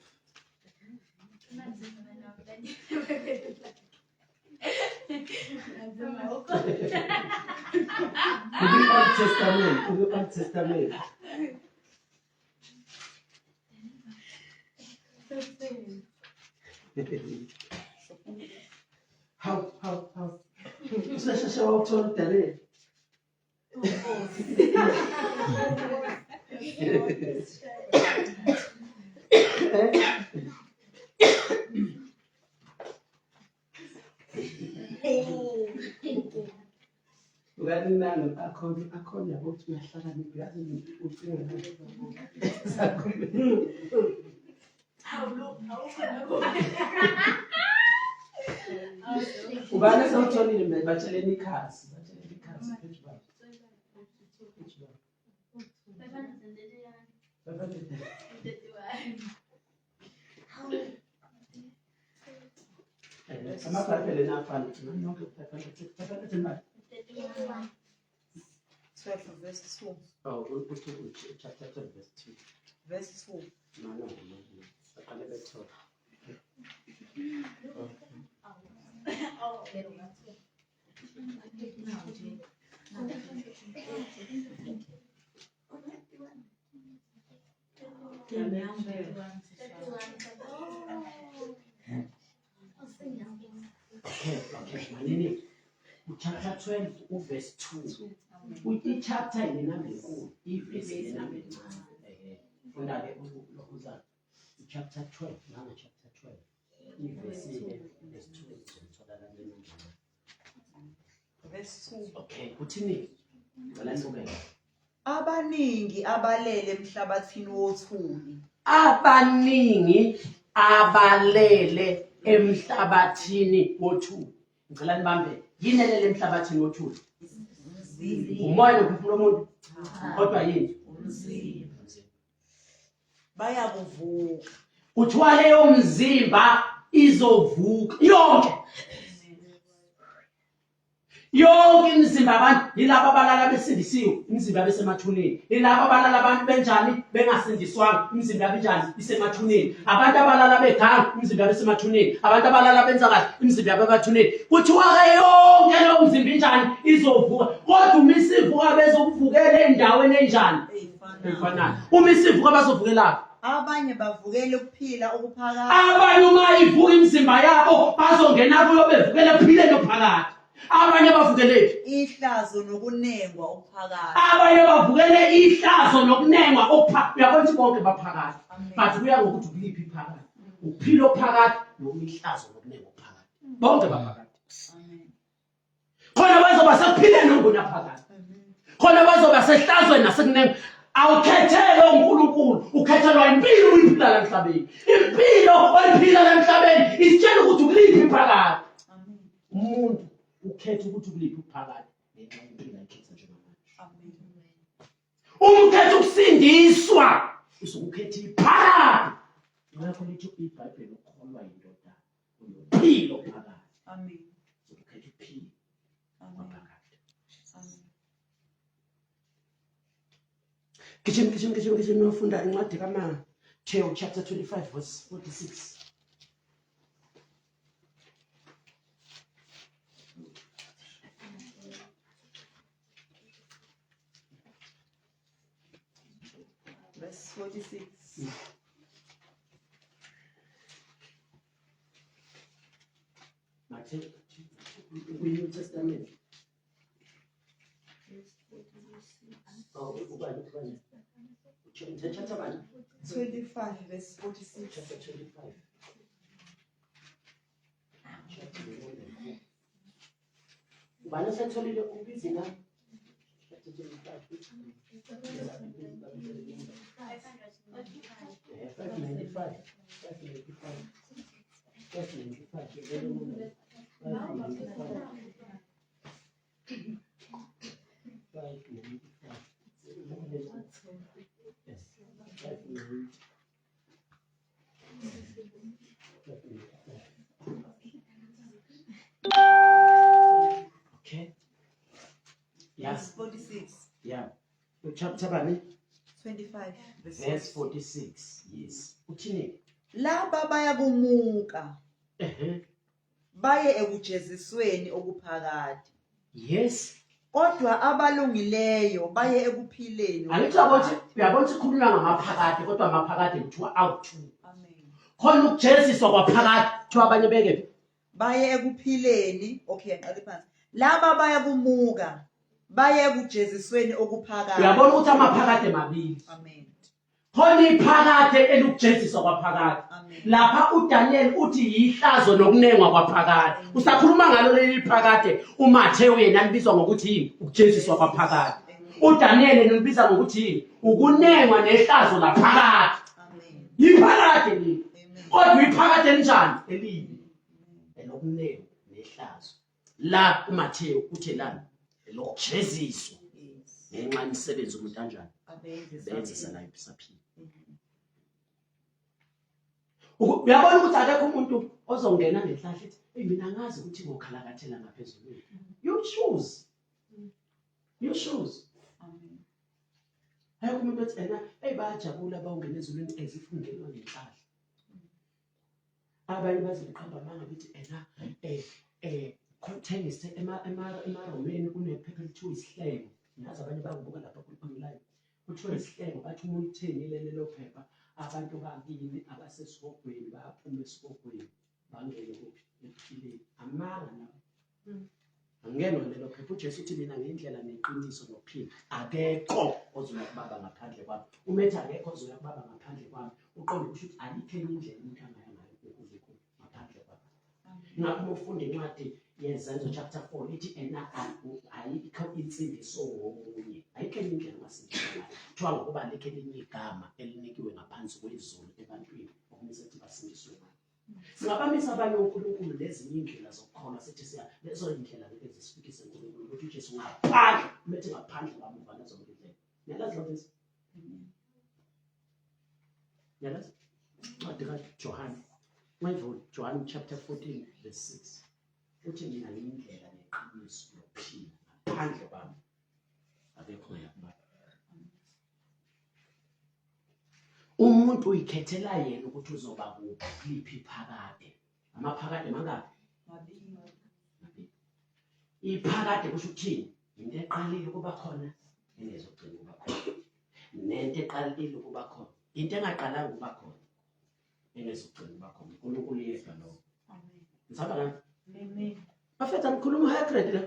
Old Testament. How? Shall I tell Daniel? Ukaninani akhona yabo ukuthi uyahlakanipha yazi ucinga ubani sewutholile mbe batsheleni ikhasi page bani amabhayibheli nafana nonke 500 12 verse 2. Oh, chapter 12 verse 2. Verse 2. No. I never told. Okay, Manini. Chapter 12, verse 2. Which chapter in the number enkulu, verse in the number funda ke lokuzana. Chapter 12, nanga chapter 12. Verse 2 ngizothola la ngendlela. Verse 2. Okay, uthini? Ngalahlukela. Abaningi abalele emhlabathini wothuli. Abaningi abalele emhlabathini wothuli. Ngicela nibambe. Yini elele emhlabathini wothuli? Umoya nokuphefumula umuntu. Kodwa yini? Umzimba. Bayakuvuka. Kuthiwa leyo mzimba izovuka yonke. Yonke imizimba abantu yilabo abalala besindisiwe, imizimba besemathuneni. Yilabo abalala abantu benjani bengasindiswanga, imizimba yabenjani isemathuneni. Abantu abalala beganga, imizimba besemathuneni. Abantu abalala benza kahle, imizimba yabemathuneni. Kuthiwa ke yonke leyo mzimba injani izovuka. Kodwa uma isivuka bezokuvukela endaweni enjani? Eyifanayo. Uma isivuka bazovukela abanye bavukela ukuphila okuphakathi. Abanye uma ivuka imizimba yabo bazongena kuyo bevukela ukuphileni okuphakathi. Abanye bavukele ihlazo nokunengwa okuphakathi. Abanye bavukele ihlazo nokunengwa okuphakathi. Uyabona ukuthi bonke baphakathi. But kuya ngokuthi ukuliphi phakathi. Uphilo phakathi nokuhlazo nokunengwa okuphakathi. Bonke baphakathi. Amen. Khona bazoba sekuphileni ngona phakathi. Khona bazoba sehlazweni nasekunengwa. Awukhethele uNkulunkulu, ukhethelwa impilo uyiphila la emhlabeni. Impilo oyiphila la emhlabeni isitshela ukuthi ukuliphi phakathi. Amen. Umuntu ukhetha ukuthi ukuliphi phakathi ngenxa yempilo ayikhetha njengamanje. Amen. Ukhetha ukusindiswa usukukhetha iphakathi. Ngakho lithi iBhayibheli ukholwa indoda unophilo phakathi. Amen. Ukhetha uphilo phakathi. Amen. Gijima ufunda incwadi kaMathewu chapter 25 verse 46. Verse 46. Matthew, New Testament. Oh, chapter 1. 25 verse 46. Chapter 25. Chapter 1. Ubani setholile ubizi ngani? 595. Okay. Verse 46. Yeah. Chapter bani? 25. Verse 46. Yes. Uthini? Laba bayakumuka baye ekujezisweni okuphakade. Yes. Kodwa abalungileyo baye ekuphileni. Angithi uyabona sikhuluma ngamaphakade kodwa amaphakade kuthiwa out. Amen. Khona ukujeziswa kwaphakade kuthiwa abanye beke baye ekuphileni. Okay, ngiqale phansi. Laba bayakumuka baye ekujezisweni okuphakade. uyabona ukuthi amaphakade mabili. Amen. Khona iphakade elukujeziswa kwaphakade. Amen. Lapha uDaniel uthi yihlazo nokunengwa kwaphakade. Usakhuluma ngalo leli phakade uMathewu yena libizwa ngokuthi ukujeziswa kwaphakade. uDaniel nilibiza ngokuthi ukunengwa nehlazo laphakade. Amen. Iphakade leli. Amen. Kodwa iphakade enjani? Elibi. Elokunengwa nehlazo. La uMathewu uthe lana elokujeziswa Yes. ngenxa imisebenzi umuntu kanjani Amen. benzisa la ibisaphila. Uyabona ukuthi akekho umuntu ozongena ngenhlahla ethi mina ngazi ukuthi ngokhalakathela ngaphezulu. You choose. You choose. Amen. Ayikho umuntu othi bayajabula bawungena ezulwini ezifundelwa ngenhlahla. Abanye baziqamba manga ukuthi context ema-Romeni kunephepha lithiwa isihlengo. Nazi abanye bakubuka lapha online. Kuthiwa isihlengo bathi umuntu uthengile lelo phepha abantu bakini abasesibhogweni bayaphuma esibhogweni bangene kuphi ekuphileni. Amanga nawo. Angenwa lelo phepha. uJesu uthi mina ngendlela neqiniso nokuphila akekho ozoya kubaba ngaphandle kwami. Umethi akekho ozoya kubaba ngaphandle kwami. Uqonde ukuthi ayikho enye indlela umuntu angaya ngayo ukuze ngaphandle kwami. Ngakho uma ufunda incwadi yezenzo chapter 4 ithi ayikho insindiso ngomunye. Ayikho enye indlela ongasindiswa ngayo. Kuthiwa ngokuba alikho elinye igama elinikiwe ngaphansi kwezulu ebantwini okumele ukuthi basindiswe ngayo. Singabamisa abanye uNkulunkulu lezinye indlela zokukholwa sithi lezo indlela ezisifikise uNkulunkulu ukuthi uJesu ngaphandle umethi ngaphandle kwamuva lezo ndlela. Niyalazi lo nto? Niyalazi? Incwadi kaJohane. Mayivule John chapter 14 verse 6. Uthi mina ngiyindlela neqiniso nokuphila ngaphandle kwami akekho yakubaba. Umuntu uyikhethela yena ukuthi uzoba kuphi iphakade. Amaphakade mangaphi? Mabili. Iphakade kusho ukuthini? Into eqalile ukuba khona engezogcina ukuba khona. Nento eqalile ukuba khona. Into engaqalanga ukuba khona engezogcina ukuba khona. uNkulunkulu yedwa lo. Amen. Ngisaba kanti? Amen. Bafethu ngikhuluma high grade la.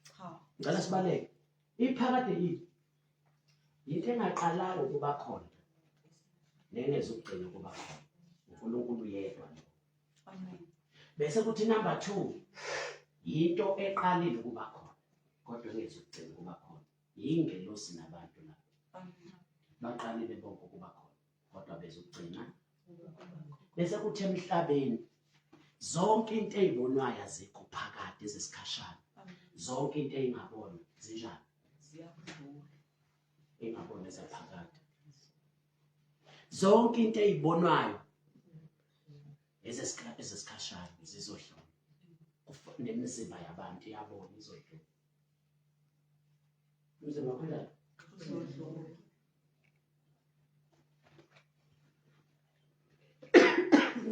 Cha. Ngicela sibaleke. Iphakade yini? Into engaqalanga ukuba khona. Nengezogcina ukuba khona. uNkulunkulu yedwa lo. Amen. Bese kuthi number 2 into eqalile ukuba khona kodwa engezogcina ukuba khona. Yingelosi nabantu la. Amen. Baqalile bonke ukuba khona kodwa bezogcina. Bese kuthi emhlabeni zonke into ezibonwayo azikho phakade ezesikhashana. Zonke into ezingabona zinjani? Ziyakudlula. Engabona ezaphakade. Zonke into ezibonwayo ezesikhashana zizodlula. Nemizimba yabantu iyabona izodlula. Umzimba khona Uzodlula.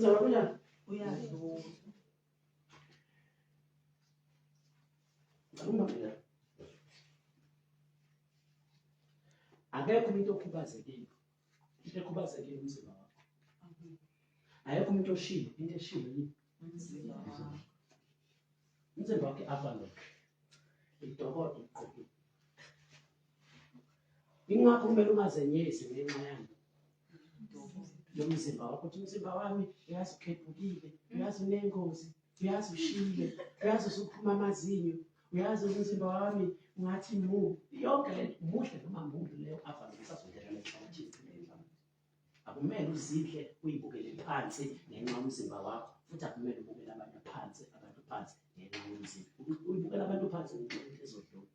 uzobona Uyadlula. Ngumabela. Akekho umuntu okhubazekile. Into ekhubazekile umzimba wakho. Akekho umuntu oshilo, into eshilo yini? Umzimba wakho. Umzimba wakhe avalok. Idokodo uqobo. Ingakho kumele ungazenyezi ngenxa yani. Umzimba wakho uthi umzimba wami uyazikhethukile, uyazi unengozi, uyazi ushile, uyazi usuphuma amazinyo, uyazi umzimba wami ungathi mubi. Yonke le nto muhle noma mubi leyo Avalo ngisazongena lehlabathini. Akumele uzidle uyibukele phansi ngenxa yomzimba wakho, futhi akumele ubukele abantu phansi ngenxa yomzimba. Uyibukela abantu phansi ngenxa yezodlula.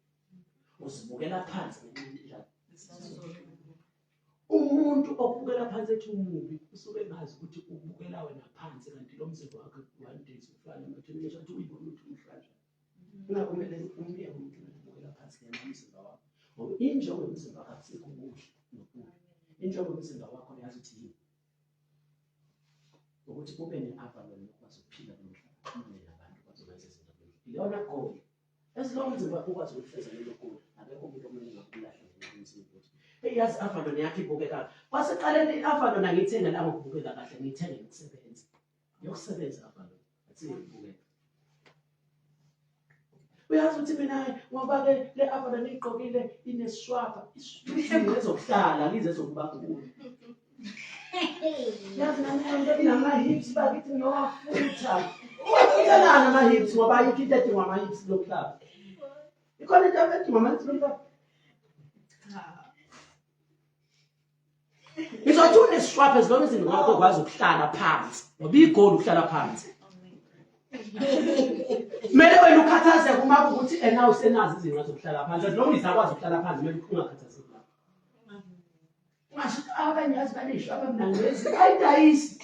Uzibukela phansi ngenxa umuntu okubukela phansi ethi umubi usuke engazi ukuthi ubukela wena phansi kanti lo mzimba wakhe one day ufana nokuthi athi uyibona ukuthi umhlanje. Ungakumele umye umuntu ubukela phansi ngenxa yomzimba wakho. Ngoba injongo yomzimba wakho akusikho okuhle nokubi. Injongo yomzimba wakho yazi ukuthi yini? Ukuthi kube ne-Avalo nokwazi ukuphila nomhlaba nabantu bazokwenza izinto ezinhle. Iyona goal. As long as umzimba ukwazi ukufeza lelo goal, akekho umuntu omele ngakulahle ngenxa yomzimba ukuthi yazi i-Avalo yakhe ibukeka. Kwaseqaleni i-Avalo nangiyithenga la ngokubukeka kahle ngiyithenge ngokusebenza. Yokusebenza i-Avalo athi ibukeka. Uyazi ukuthi mina ngoba ke le-Avalo niyigqokile inesishwapha, izokuhlala lize zokuba kukhulu. Yazi nami nama-hips bakithi nowafutha. Uwafuthelana ama-hips ngoba ayikho into edingwa ama-hips lokuhlala. Ikhona into edingwa ama-hips lokuhlala. Ngizothi unesishwapha as long as ingakho ukwazi ukuhlala phansi. Ngoba igoli ukuhlala phansi. Kumele wena ukhathazeke uma ukuthi ena usenazi izinto zokuhlala phansi. As long as isakwazi ukuhlala phansi kumele ungakhathazeki. Ungasho abanye yazi baneshwapha mnangezi ayidayisi.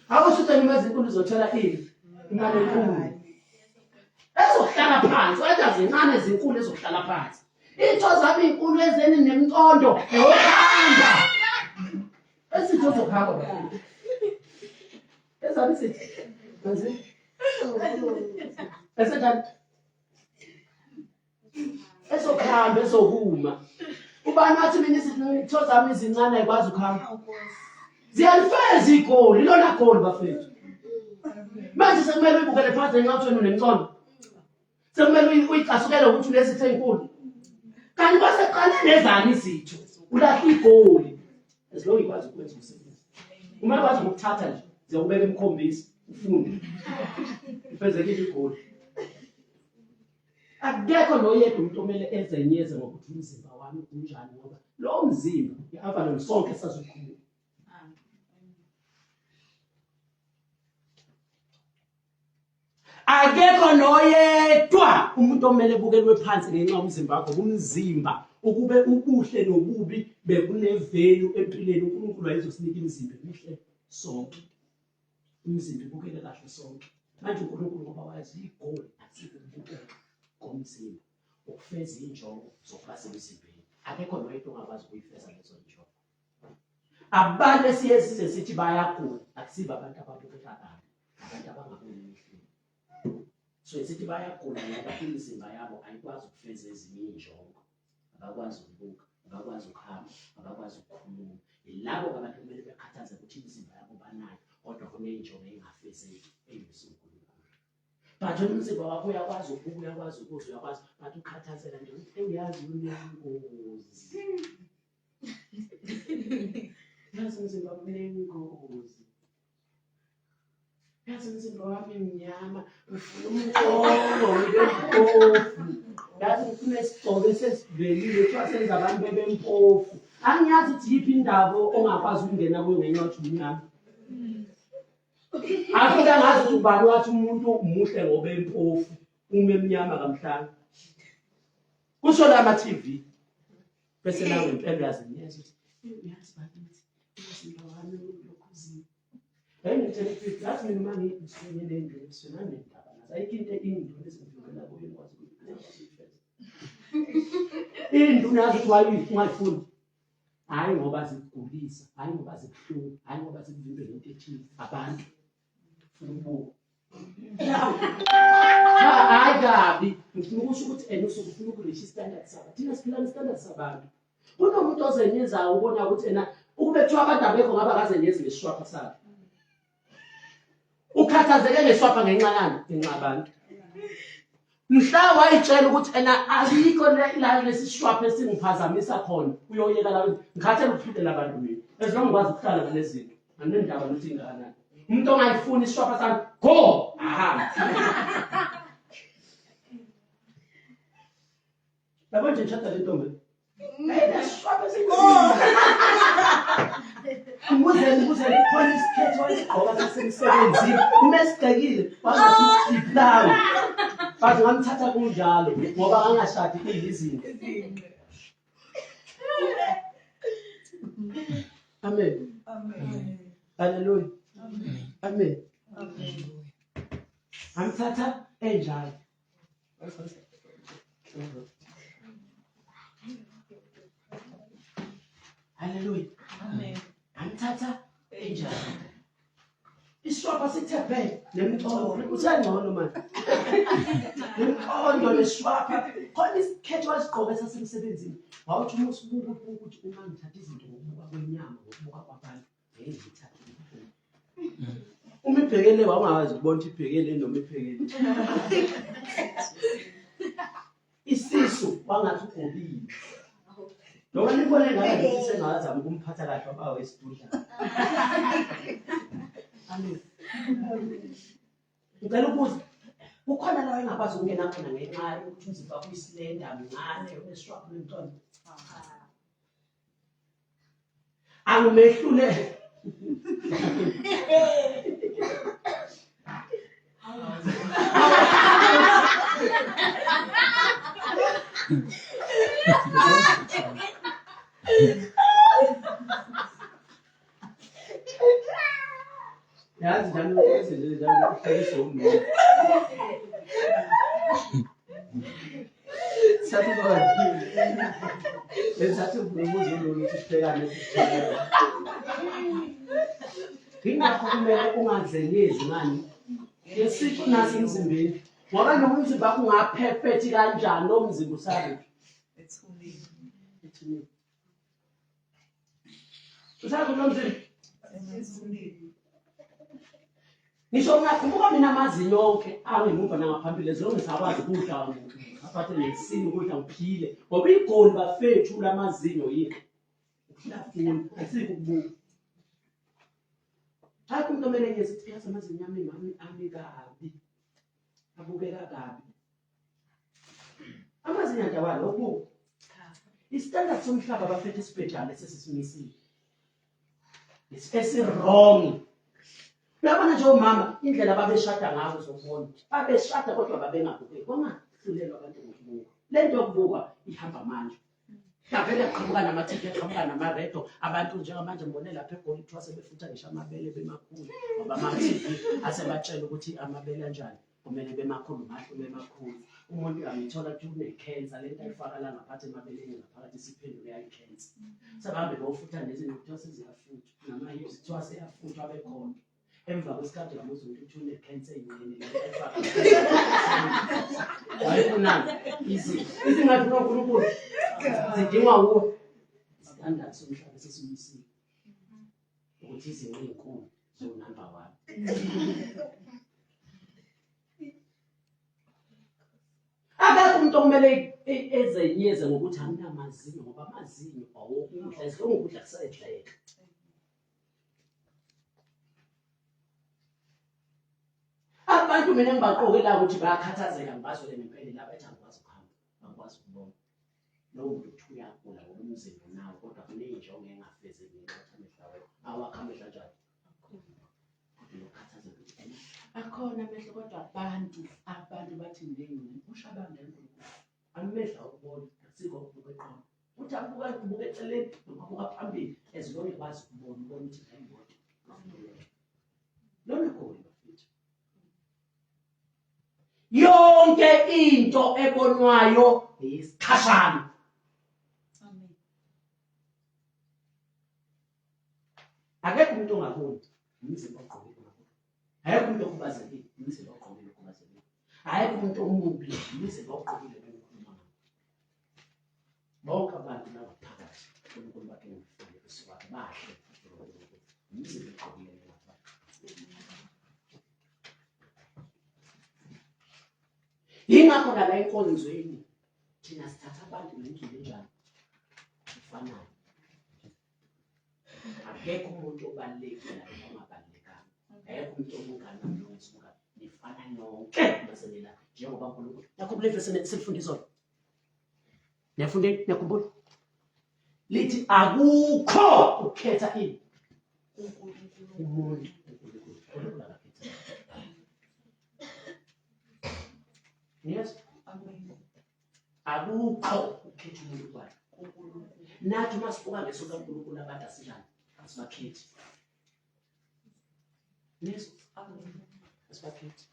Awusho ukuthi imali enkulu uzothola ini? Imali enkulu. Ezokuhlala phansi, wathi zincane ezinkulu ezokuhlala phansi. Into zami inkulu ezeni nemcondo eyohamba. Esitho zokuhamba. Ezabi sithi. Manje. Esedathi. Ezokuhamba ezokuma. Ubani wathi mina izitho zami izincane ayikwazi ukuhamba. Ziyalifeza igoli, lona goli bafethu. Manje sekumele uyibukele phansi ngenxa yokuthi wena unemcondo. Sekumele uyicasukele ukuthi unezitho ezinkulu. Kanti baseqaleni ezani izitho ulahla igoli. As long as ikwazi ukwenza umsebenzi. Uma ukwazi ukuthatha nje ziyakubeka emkhombisi ufunde. Ifezekile igoli. Akekho noyedwa umuntu omele ezenyeze ngokuthi umzimba wami unjani ngoba lo mzimba i-Avalo sonke sazokhuluma. Akekho noyedwa umuntu omele bukelwe phansi ngenxa yomzimba wakho. Umzimba ukube ubuhle nobubi bekunevelu empilweni uNkulunkulu wayezosinika imizimba emihle sonke. Umzimba ubukeke kahle sonke. Manje uNkulunkulu ngoba wazi igoli asikho ukubukeka komzimba ukufeza injongo zokuba semzimbeni. Akekho noyedwa ongakwazi ukuyifeza lezo njongo. Abantu esize sithi bayakhula akusiba abantu ababukeka kabi, abantu abangaboni. So sithi bayagula ngoba imizimba yabo ayikwazi ukufeza ezinye injongo. Abakwazi ukubuka, abakwazi ukuhamba, abakwazi ukukhuluma. Yilabo abantu kumele bekhathaze ukuthi imizimba yabo banayo kodwa kuneyinjongo engafezeki eyusinkulunkulu. But umzimba wakho uyakwazi ukubuka, uyakwazi ukuzwa, uyakwazi but ukhathazela nje ukuthi uyazi unengozi. Yazi umzimba unengozi. Yazi umzimba wami mnyama, ufuna umqondo wempofu. Yazi ufuna isigqoko esesivelile kuthiwa senza abantu bebempofu. Angiyazi ukuthi yiphi indaba ongakwazi ukungena kuyo ngenxa yokuthi umnyama. Akuke angazi ukuthi ubani wathi umuntu umuhle ngoba empofu uma emnyama kamhlanga. Kusho la ama-TV bese nawe impela yazinyeza ukuthi uyazi bakithi umzimba wami ulokhuzini. Ngitshela ukuthi yazi mina uma ngiyisonye nendlela sona nendaba nazo ayikho into induna ezimvumela kuyo ngikwazi ukuyifeza. Induna yazi ukuthi ungayifuni. Hayi ngoba zikugulisa, hayi ngoba zibuhlungu, hayi ngoba zikuvimbela into ethile abantu. Funa ukubuka. Hayi kabi, ngifuna ukusho ukuthi ufuna ukureach standard sabo. Thina siphila standard sabantu. Kunomuntu ozenyezayo ubona ukuthi ukube kuthiwa abantu abekho ngaba akazenyezi ngesishwapha sakhe. Ukhathazeke ngesishwapha ngenxa yani? Ngenxa abantu. Mhla wayitshela ukuthi alikho la lesishwapha esingiphazamisa khona uyoyeka la ngikhathele ukuphindela abantu mina. As long as ngikwazi ukuhlala ngalezi zinto. Anendaba nokuthi ingakanani. Umuntu ongayifuni isishwapha sami, go! Ahamba. Yabo nje ngishada le ntombi. Nesishwapha Ngibuzele khona isikhetho wasigqoka sasemsebenzini. Uma esigqekile, wazathi ukhiphayo. Bathi ngamthatha kunjalo ngoba angashadi izinto. Amen. Amen. Hallelujah. Amen. Amen. Ngamthatha enjalo. Hallelujah. Amen. Ngamthatha enjalo. Isishwapha sithephe nemcondo. Usengcono manje. Nemcondo lesishwapha. Khona isikhetho wasigqoka sasemsebenzini. Wawuthi uma usibuka ukuthi uma ngithatha izinto ngokubuka kwenyama ngokubuka kwabantu, ngiyithatha. Uma ibhekele wawungawazi ukubona ibhekele noma ibhekele. Isisu wangathi ugobile. Noma nibone ngabe ngithi sengazama ukumphatha kahle wabawe esidudla. Amen. Ngicela ukuze kukhona la engakwazi ukungena khona ngenxa yokuthi umzimba wakho uyisilenda mncane unesishwapha nomntwana. Angimehlule. Yazi njalo ukuthi nje njalo uhlekise umuntu. Sathibona. Lesathi ubuzo lokuthi sibhekane nesithekelo. Ingakho kumele ungadlelezi ngani. Yesithi nasi emzimbeni. Ngoba noma umzimba wakho ungaphephethi kanjani nomzimba usabe. Ethulile. Usabe nomzimba. Ngisho ngakhubuka mina amazinyo yonke angemuva nangaphambili zonke sakwazi ukudla ngaphathe nesini ukudla ngiphile ngoba igoli bafethu lamazinyo yini uhlafuna asikho ukubuka hayi umuntu omele ngesithi yazi amazinyo ami kabi abukeka kabi amazinyo adawala lokubuka istandard somhlaba bafethu isibhedlela esesimisile it's wrong. Uyabona nje omama indlela babeshada ngayo uzobona. Babeshada kodwa babengabukeki. Kongahlulelwa abantu ngokubuka. Lento yokubuka ihamba manje. Mhlawumbe aqhamuka namathithi aqhamuka namaredo abantu njengamanje mbone lapha eGoli kuthiwa sebefutha ngisho amabele bemakhulu. Ngoba ama-TV asebatshela ukuthi amabele kanjani kumele bemakhulu mahlo bemakhulu. Umuntu angithola ukuthi une-cancer lento ayifaka la ngaphathi emabeleni ngaphakathi isiphendulo yayi-cancer. Sabahambe bofutha nezinto kuthiwa seziyafutha. Nama-hips kuthiwa seyafutha abekhona. Emva kwesikhathi ngamuza ukuthi une-cancer yini ayifaka. Wayefunani izingathi uNkulunkulu zidingwa wuwe. Standard somhlaba sesimisile ukuthi izinto ezinkulu zo-number 1. Akekho umuntu okumele ezenyeze ngokuthi anginamazinyo ngoba amazinyo awokudla esilokudla kusedleka. Abantu mina ngibaqokela ukuthi bayakhathazeka ngibazwele nempela laba ethi angikwazi ukuhamba angikwazi ukubona lo muntu uthi uyagula ngoba umzimba nawo kodwa kunenjongo engafezeki ngenxa amehla awakho amehla njalo lokhathazeka ukuthi akhona amehlo kodwa abantu bathi ngene usha abangene amehla ukubona asikho ukubuka eqolo uthi abuka eceleni nokubuka phambili ezilonke kwazi ukubona ubona ukuthi ayibona lona khona bafethu. Yonke into ebonwayo isikhashana. Amen. Akekho umuntu ongaboni umzimba ogqokile ngakho. Akekho umuntu okhubazekile umzimba ogqokile okhubazekile. Akekho umuntu omubi umzimba ogqokile bengikhuluma ngakho. Bonke abantu laba phakathi uNkulunkulu bakhe ngifile kusuka bahle umzimba ogqokile ngapha. Yingakho la enkonzweni thina sithatha abantu ngendlela enjani ifanayo. Akekho umuntu obalulekile ongabalulekanga. akekho umuntu omngane namlungu esibuka nifana nonke masenela njengoba uNkulunkulu yakho kule verse selifundiswa niyafundeni niyakhumbula lithi akukho ukukhetha ini umuntu uNkulunkulu akakhetha yes akukho ukukhetha umuntu kwakhe nathi masibuka ngeso kaNkulunkulu abantu asinjani asibakhethi yes asibakhethi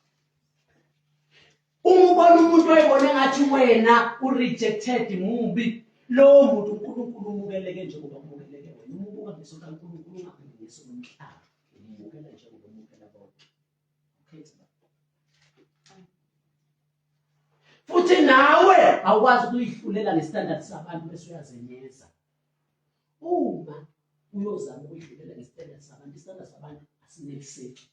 ubona umuntu oyibone ngathi wena urejected mubi lo muntu uNkulunkulu umukeleke njengoba umukeleke wena umubuka ngeso kaNkulunkulu ungabe ngeso lomhlaba umukela njengoba umukela bonke okay futhi nawe awukwazi ukuyihlulela nestandard sabantu bese uyazenyeza uma uyozama ukuyihlulela nestandard sabantu istandard sabantu asineliseki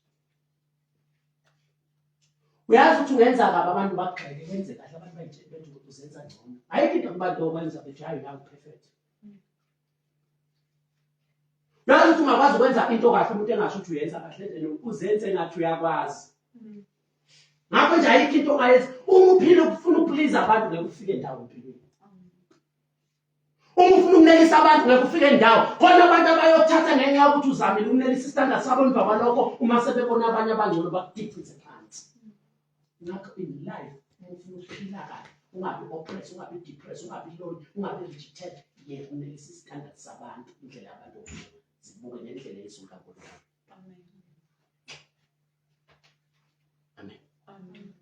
uyazi ukuthi ungenza kabi abantu bagxeke benze kahle abantu bayitshela bethi ukuthi uzenza ngcono ayikho into kubantu okwenza bethi hayi nawe perfect uyazi ukuthi ungakwazi ukwenza into kahle umuntu engasho ukuthi uyenza kahle endleleni uzenze ngathi uyakwazi ngakho nje ayikho into ongayenza uma uphila ufuna ukuplease abantu ngeke ufike endawo empilweni uma ufuna ukunelisa abantu ngeke ufike endawo khona abantu abayothatha ngenxa yokuthi uzamile ukunelisa istandard sabo emva kwalokho uma sebebona abanye abangcono bakudiphize phansi ngakho in life ufuna ukuphila kahle ungabi oppressed ungabi depressed ungabi lonely ungabi rejected yena unelisa istandard sabantu indlela abantu zibuke ngendlela yesuka kaNkulunkulu amen amen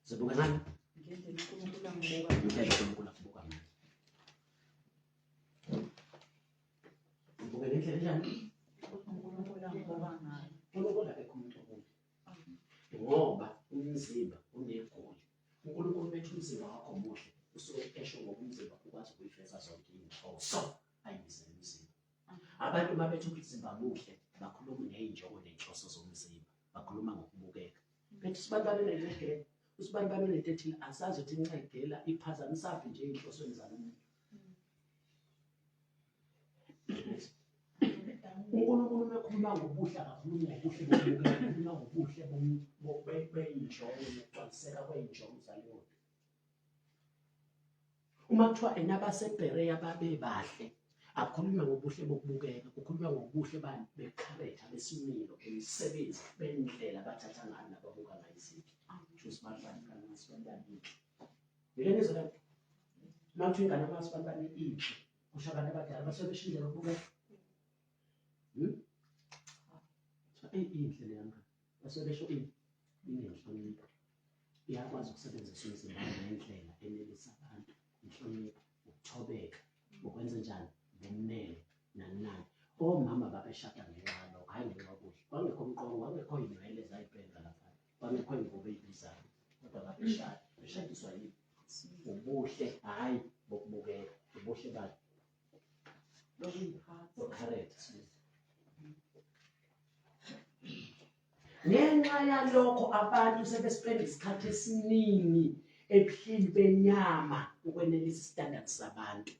zibuke ngani ngendlela uNkulunkulu ambuka ngendlela uNkulunkulu abuka ngayo zibuke ngendlela njani uNkulunkulu ambuka ngayo uNkulunkulu akekho umuntu omubi ngoba umzimba unegoli uNkulunkulu bethu umzimba wakho muhle usuke esho ngokumzimba ukwazi ukuyifeza zonke inhloso ayizile umzimba abantu babethu umzimba muhle bakhuluma ngeenjongo nenhloso zomzimba bakhuluma ngokubukeka bethi sibantu negela usibantu banetethile asazi ukuthi incegela iphazamisaphi nje inhlosweni zalomuntu uNkulunkulu mekhuluma ngobuhle akakhulumi ngobuhle bokubukeka ukhuluma ngobuhle beyinjongo nokugcwaliseka kweyinjongo zaleyo nto uma kuthiwa enabaseBereya babe bahle akhuluma ngobuhle bokubukeka kukhulunywa ngobuhle bekharetha besimilo bemisebenzi bendlela bathatha ngayo nababuka ngayiziphi usibani kangasibani yini izolo manje ingane amasibani inhle kusho abantu abadala basebesho indlela yokubukeka inhle leyo basebesho inenhlonipho iyakwazi ukusebenzisa umzimba ngendlela enelisa abantu inhlonipho ukuthobeka ukwenza njani ngomnene nanani omama babeshada ngenxa lokho hayi ngenxa yobuhle kwangekho umqondo kwangekho inwele zayibhenga lapha kwangekho ingubo eyibizayo kodwa babeshada beshadiswa yini ubuhle hayi bokubukeka ubuhle bakhe lokuyiphatha ngenxa yalokho abantu sebespenda isikhathi esiningi ebuhlini benyama ukwenelisa istandard sabantu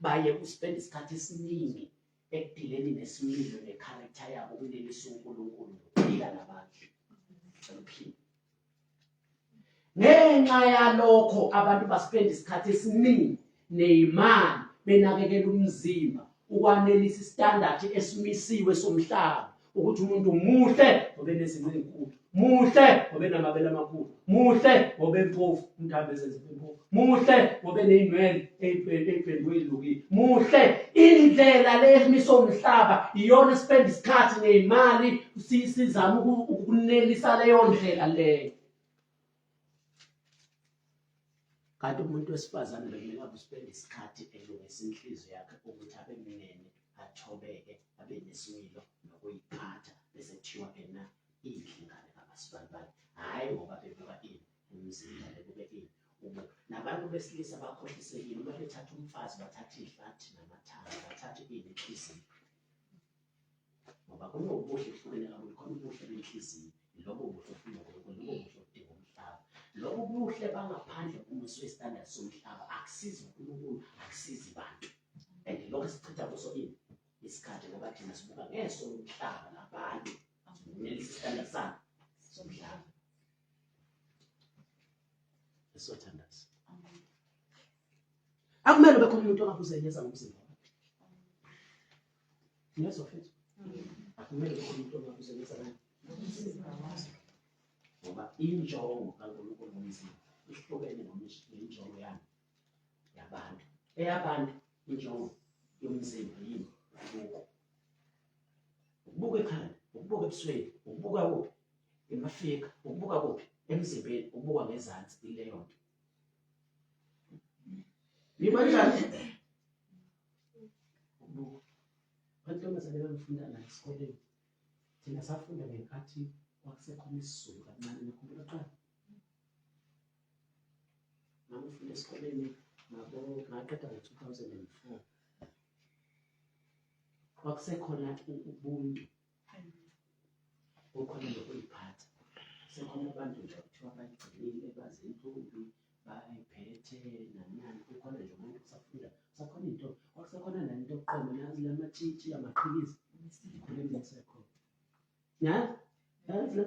baye uspend isikhathi esiningi ekudileni nesimilo necharacter yabo ukunelisa uNkulunkulu nokuphila nabantu ebuhlini ngenxa yalokho abantu baspend isikhathi esiningi neimani benakekela umzimba ukwanelisa istandard esimisiwe somhlaba ukuthi umuntu muhle ngoba enezinto ezinkulu muhle ngoba enamabele amakhulu muhle ngoba empofu umuntu abezenza empofu muhle ngoba eneyinwele eyiphenduke ilukile muhle indlela lemiso umhlaba iyona spend isikhathi neimali sizama ukunelisa leyo ndlela leyo kanti umuntu wesifazane bekumele uspend isikhathi elungisa inhliziyo yakhe ukuthi abe mnene athobeke abe nesimilo nokuyiphatha bese kuthiwa ena ingane kamasibani hayi ngoba bebuka ini umzimba bebuka ini nabantu besilisa bakhohlisekile uma bethatha umfazi bathatha ihlathi namathanga bathatha inhliziyo ngoba kunobuhle kuhlukene kakhulu khona ubuhle benhliziyo lobo buhle ofuna uNkulunkulu lobo buhle odinga umhlaba lobo buhle bangaphandle kumiso westandard somhlaba akusizi uNkulunkulu akusizi abantu and lokho sichitha kuso ini isikhathi ngoba thina sibuka ngeso lomhlaba labantu nesitanda sakhe somhlaba esothandaza. Akumele bekhona umuntu ongakuzenyeza ngomzimba wakhe. Yeso mfethu. Akumele bekhona umuntu ongakuzenyeza ngomzimba wakhe. Ngoba injongo kaNkulunkulu ngomzimba ihlukene nenjongo yami yabantu. Eyabantu injongo yomzimba yini? Ukubuka ekhanda, ukubuka ebusweni, ukubuka kuphi? Emafika, ukubuka kuphi? Emzimbeni, ukubuka ngezansi ileyo nto. Yimanjani? Ukubuka. Abantomazane bangifunda la esikoleni. Thina safunda ngenkathi kwakusekhona isiZulu kancane nakhumbula qala. Ngangifunda esikoleni ngaqeda ngo-2004. Kwakusekhona ubuntu. Kukhona nokuyiphatha. Sekhona abantu nje kuthiwa bayigcinile bazi intombi bayiphethe nani. Kukhona nje umuntu usafunda. Sakhona into, kwakusekhona nento yokuqoma nazi lamatshitshi amaqhikiza. Ikhuleni yasekhona. Ya? Yazi la?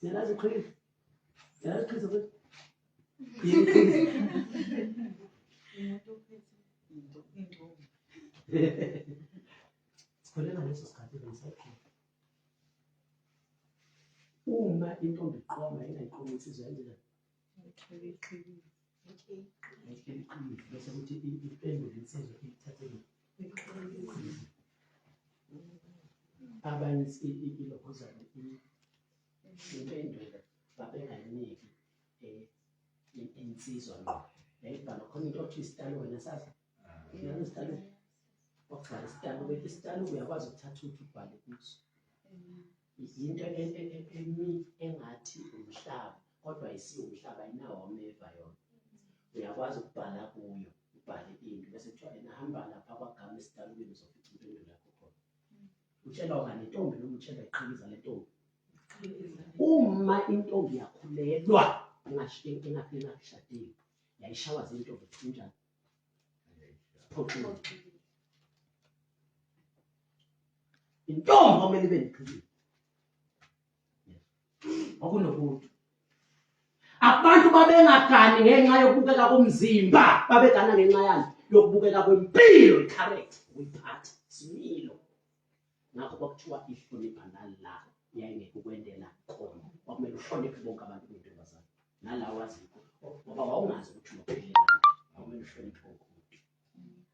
Yazi iqhikiza? Yazi iqhikiza futhi? Sikholela ngaleso sikhathi bengisakhona. Uma intombi iqoma ingayiqomi insizwa yenzela bese kuthi ipendule insizwa ithathele abanye ilokhoza impendula babengayiniki insizwa ngqo. Yayibhala khona into othi isitalo wena sazi. Yazi isitalo. Wakubhala isitalo, bethi isitalo uyakwazi ukuthatha uthi ubhale kuso. Into engathi umhlaba kodwa ayisiyo umhlaba ayinawo ameva yona. Uyakwazi ukubhala kuyo, ubhale into bese kuthiwa hamba lapha kwagama esitalweni uzofica impendulo yakho khona. Utshelwa ngani intombi noma utshelwa iqhikiza le ntombi? Uma intombi yakhulelwa engashadile yayishawa zintombi kunjani? Phoqile. Intombi kumele ibe neqhikiza. Okunobuntu. Abantu babengagani ngenxa yokubukeka komzimba, babegana ngenxa yani yokubukeka kwempilo, i-character, ukuyiphatha, isimilo. Ngakho kwakuthiwa ihlonipha nala yayingeke ukwendela khona. Kwakumele uhloniphe bonke abantu bentombazane. Nala wazikho ngoba wawungazi ukuthi uyophelela. Kwakumele uhloniphe bonke umuntu.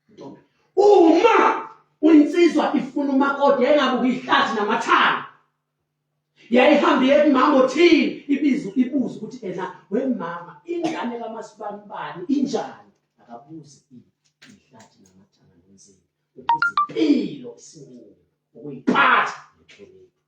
Ntombi. Uma insizwa ifuna umakoti yayingabuka ihlathi namathanga. Yayihamba iye kumama othini ibuza ukuthi wemama ingane kaMasibanibani injani? Akabuzi ihlathi namathanga nomzimba. Ukuze impilo isimile ukuyiphatha nehlonipho.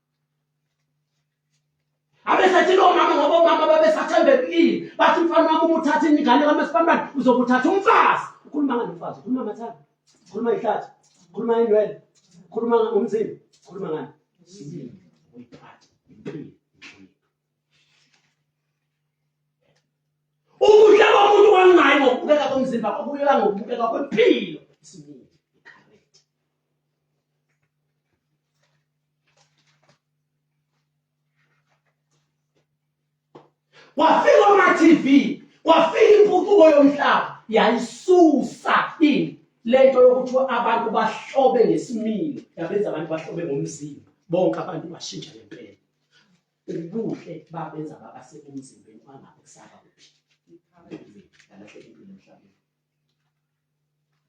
Abesathi lo mama ngoba omama babesathembekile bathi mfana wami uma uthatha ingane kaMasibanibani uzokuthatha umfazi. Ukhuluma ngani umfazi? Ukhuluma amathanga? Ukhuluma ihlathi? Ukhuluma indwele? Ukhuluma ngomzimba? Ukhuluma ngani? Isimile ukuyiphatha impilo. Ubuhle bomuntu wangayi ngokubukeka komzimba kubukeka ngokubukeka kwempilo. Isimile, i-character. Wafika ama-TV, wafika impucuko yomhlaba, yayisusa lento yokuthi abantu bahlobe ngesimilo, yabenza abantu bahlobe ngomzimba. Bonke abantu bashintsha ngempela. Ubuhle babenza babase emzimbeni bangabe kusaba kuphi.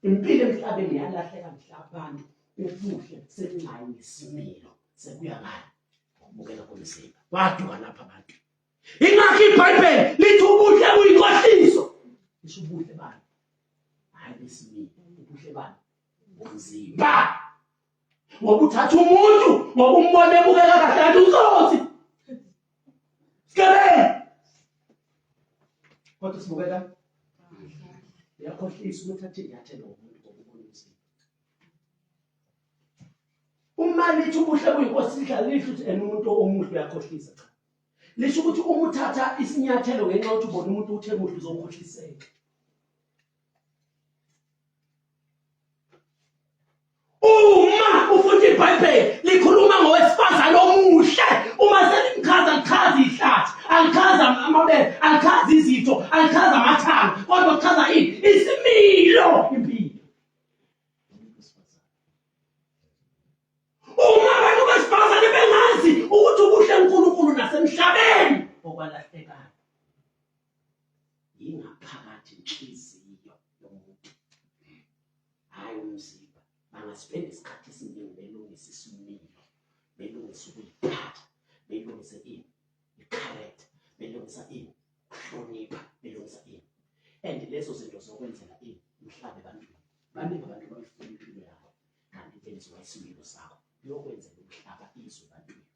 Impilo emhlabeni yalahleka mhla abantu ubuhle sekungayi ngesimilo sekuya ngani ukubukela komzimba. Waduka lapha abantu. Ingakho iBhayibheli lithi ubuhle buyinkohliso. Lisho ubuhle bani? Hayi besimilo, ubuhle bani? Bomzimba. Ngoba uthatha umuntu ngoba umbone ebukeka kahle kanti utsotsi. Sikele. Kodwa sibukela yakhohlisa ukuthi athi ngiyathela umuntu ngokubona umzimba. Uma lithi ubuhle buyinkosi lihlala lisho ukuthi umuntu omuhle uyakhohlisa cha. Lisho ukuthi uma uthatha isinyathelo ngenxa yokuthi ubona umuntu uthe muhle uzokhohliseka. Uma ufunda iBhayibheli likhuluma ngowesifazane omuhle emhlabeni okwalahlekayo ingaphakathi inhliziyo yomuntu, hayi umzimba. Bangaspenda isikhathi esiningi belungisa isimilo, belungisa ukuyiphatha, belungisa i-character, belungisa ukuhlonipha, belungisa and lezo zinto zokwenzela umhlaba ebantwini. Baningi abantu bayifuna impilo yabo kanti benziwa isimilo sakho uyokwenzela umhlaba izwe ebantwini.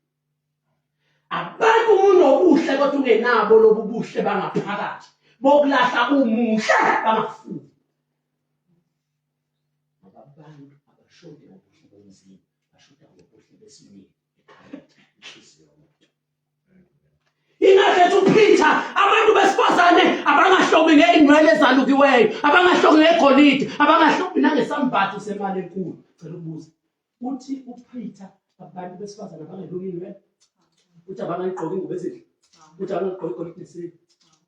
Abantu unobuhle kodwa ungenabo lobu buhle bangaphakathi bokulahla umuhle bangafuni. Abantu abashode ngobuhle bomzimba, bashoda ngobuhle besimilo, i-character, inhliziyo yomuntu. Ingakhethi uPeter abantu besifazane abangahlobi ngeinwele ezalukiweyo, abangahlobi ngegolide, abangahlobi nangesambatho semali enkulu. Cela ukubuza uthi uPeter abantu besifazane abangeluki inwele, uthi abangayigqoki ingubo ezinhle, uthi abangayigqoki igolide nesiliva,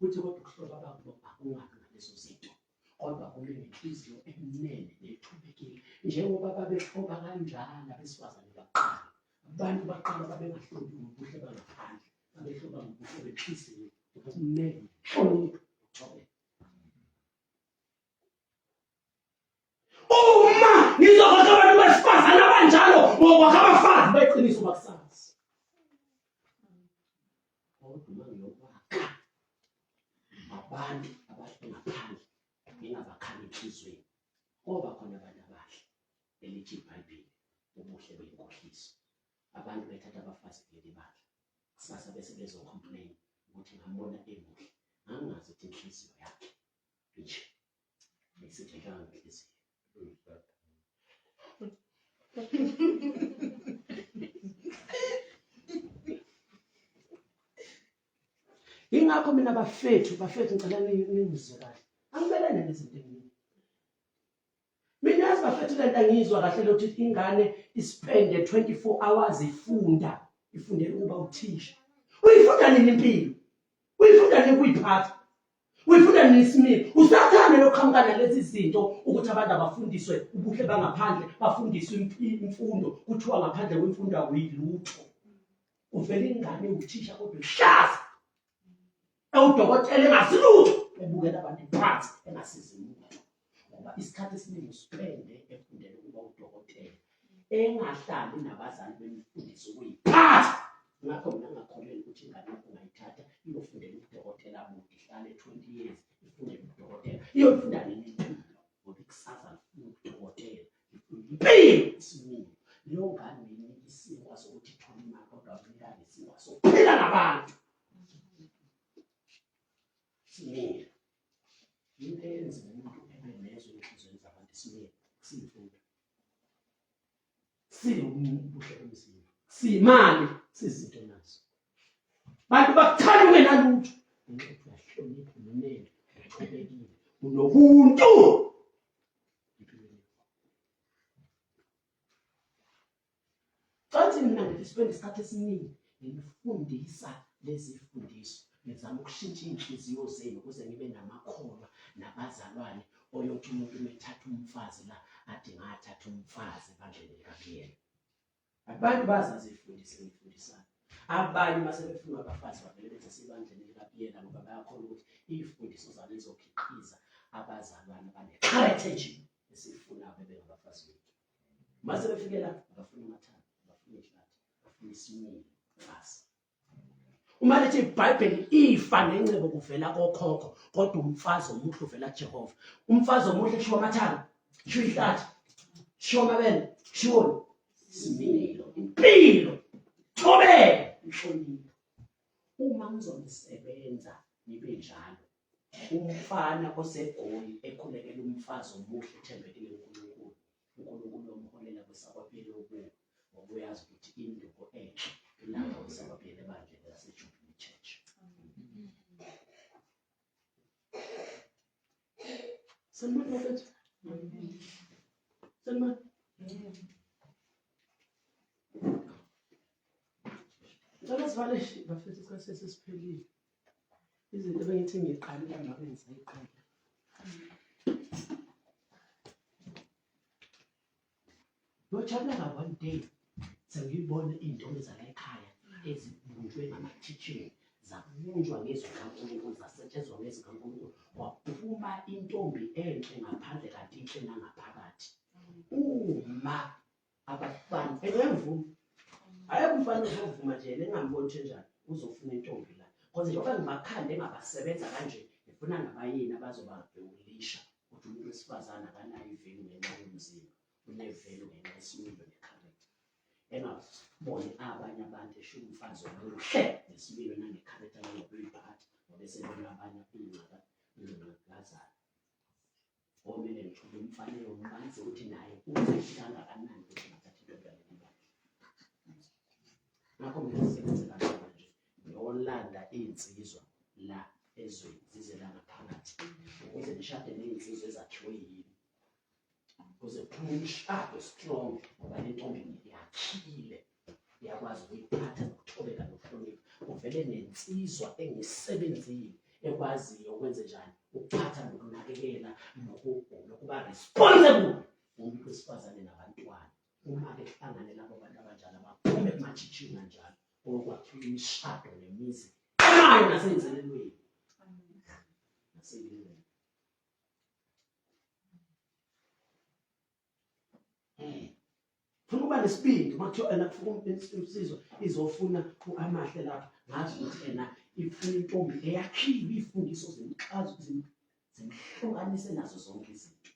uthi kodwa ukuhloba babo akungabi ngalezo zinto, kodwa kube nenhliziyo enene nethubekile. Njengoba babehloba kanjalo abesifazane baqala, abantu baqala babengahlobi ngobuhle bangaphandle, babehloba ngobuhle benhliziyo, ubumnene, inhlonipho, uthobeka. Uma ngizokwakha abantu besifazane abanjalo ngokwakha abafazi beqiniso bakusazi, kodwa uma ngiyokwakha abantu abahle ngaphandle ngingabakhali enhlizweni, ngoba khona abantu abahle elithi iBhayibheli ubuhle buyinkohliso. Abantu bethatha abafazi belibala kusasa bese bezocomplain ukuthi ngambona emuhle, angazi ukuthi inhliziyo yakhe nje ayisithekanga inhliziyo. Ingakho mina bafethu ngicela ningizwe kahle, angibelane nezinto eziningi. Mina yazi bafethu lento angizwa kahle lokuthi ingane ispende 24 hours ifundela ukuba uthisha. Uyifunda nini impilo? Uyifunda nini ukuyiphatha? Uyifunda nini isimilo? Usathanda lokuqhamuka nalezi zinto ukuthi abantu abafundiswe ubuhle bangaphandle, bafundiswe imfundo, kuthiwa ngaphandle kwemfundo akuyilutho. Uvela ingane uthisha kodwa ihlaza. Udokotela engasilutho ebukela abantu phansi engasizi umuntu, ngoba isikhathi esiningi usipende efundela ukuba udokotela engahlali nabazali bemfundisa ukuyiphatha. Ngakho mina ngakholelwa ukuthi ingane yakho ungayithatha iyofundela udokotela abude ihlale 20 years ifundele udokotela, iyofunda nini impilo, ngoba ikusasa lifuna udokotela, impilo isimilo. Leyo ngane uyinika isinkwa sokuthi ithole imali kodwa uyinika isinkwa sokuphila nabantu. Simile into eyenza umuntu ebe nezo inhliziyweni zabantu, simile siyimfundo, siwubuhle bomzimba, siyimali, sizinto nazo. Bantu bakuthanda ungenalutho, umuntu uyahlonipha, unene, uthobekile, unobuntu. Cathi mina ngithi spend isikhathi esiningi ngifundisa lezi fundiso. Ngizama ukushintsha inhliziyo zenu ukuze ngibe namakholwa nabazalwane oyothi umuntu umethatha umfazi la athi ngathatha umfazi bandleni likaBiyela. Abantu bazazi ifundise ngifundisana. Abanye mase befuna abafazi bavele bethi sibandleni likaBiyela ngoba bayakholwa ukuthi izifundiso zabo zizokhiqiza abazalwane abane-character esifuna bebengabafazi bethu. Mase befike lapho abafuna amathanda, abafuna ihlathi, abafuna isimilo fast. Uma lithi iBhayibheli ifa nencebo kuvela kokhokho, kodwa umfazi omuhle uvela kuJehova. Umfazi omuhle kushiwo amathanda, kushiwo ihlathi, kushiwo amabele, kushiwo isimilo, impilo, thobeka, inhlonipho. Uma ngizonisebenza nibe njalo, umfana oseGoli ekhulekela umfazi omuhle ethembekile kuNkulunkulu, uNkulunkulu omholela kwesakwabili okuwo, ngoba uyazi ukuthi induku enhle ilapho kwesakwabili ebandleni laseJubilee Church. Sanibona bafethu? Sanibona? Ngicela sivale bafethu isikhathi sesiphelile. Izinto bengithi ngiqalile ngabe ngisayiqala. Ngiyojabula one day sengiyibona iy'ntombi zala ekhaya ezibunjwe ngama-teaching zabunjwa ngezikaNkulunkulu zasetshenziswa ngezikaNkulunkulu kwaphuma intombi enhle ngaphandle kanti inhle nangaphakathi. Uma abafana engevuma ayekho umfana uzovuma nje nengamboni njani uzofuna intombi la because njengoba ngibakhande engabasebenza kanje ngifuna ngabayini abazoba bewulisha ukuthi umuntu wesifazane akanayo ivelu ngenxa yomzimba unevelu ngenxa yesimilo nekharekta engaboni abanye abantu esho umfazi omuhle nesimilo nangekharekta nangokuyiphatha ngoba esebona abanye ingcakazana omele ngithuke umfanele umbanzi ukuthi naye uze kangakanani ukuthi ngathatha intombi yaleli bandla. Ngakho mina sisebenze kanjalo nje ngiyolanda iy'nsizwa la ezweni zize la ngaphakathi ukuze ngishade ney'nsizwa ezakhiwe yini ukuze kuphume umshado strong ngoba le ntombi yakhile iyakwazi ukuyiphatha nokuthobeka nokuhlonipha kuvele nensizwa engisebenzile ekwaziyo ukwenze njani ukuphatha nokunakekela nokuba responsible umuntu wesifazane nabantwana. Uma-ke kuhlangane labo bantu abanjalo abaphume kuma-teaching kanjalo okwakhiwa imishado nemizi emayo nasey'nselelweni nasey'lilweni. Funa ukuba nesibindi uma kuthiwa ena insizwa izofuna amahle lapha ngazi ukuthi ena ifuna intombi eyakhiwe iy'fundiso zimhlukanise nazo zonke izinto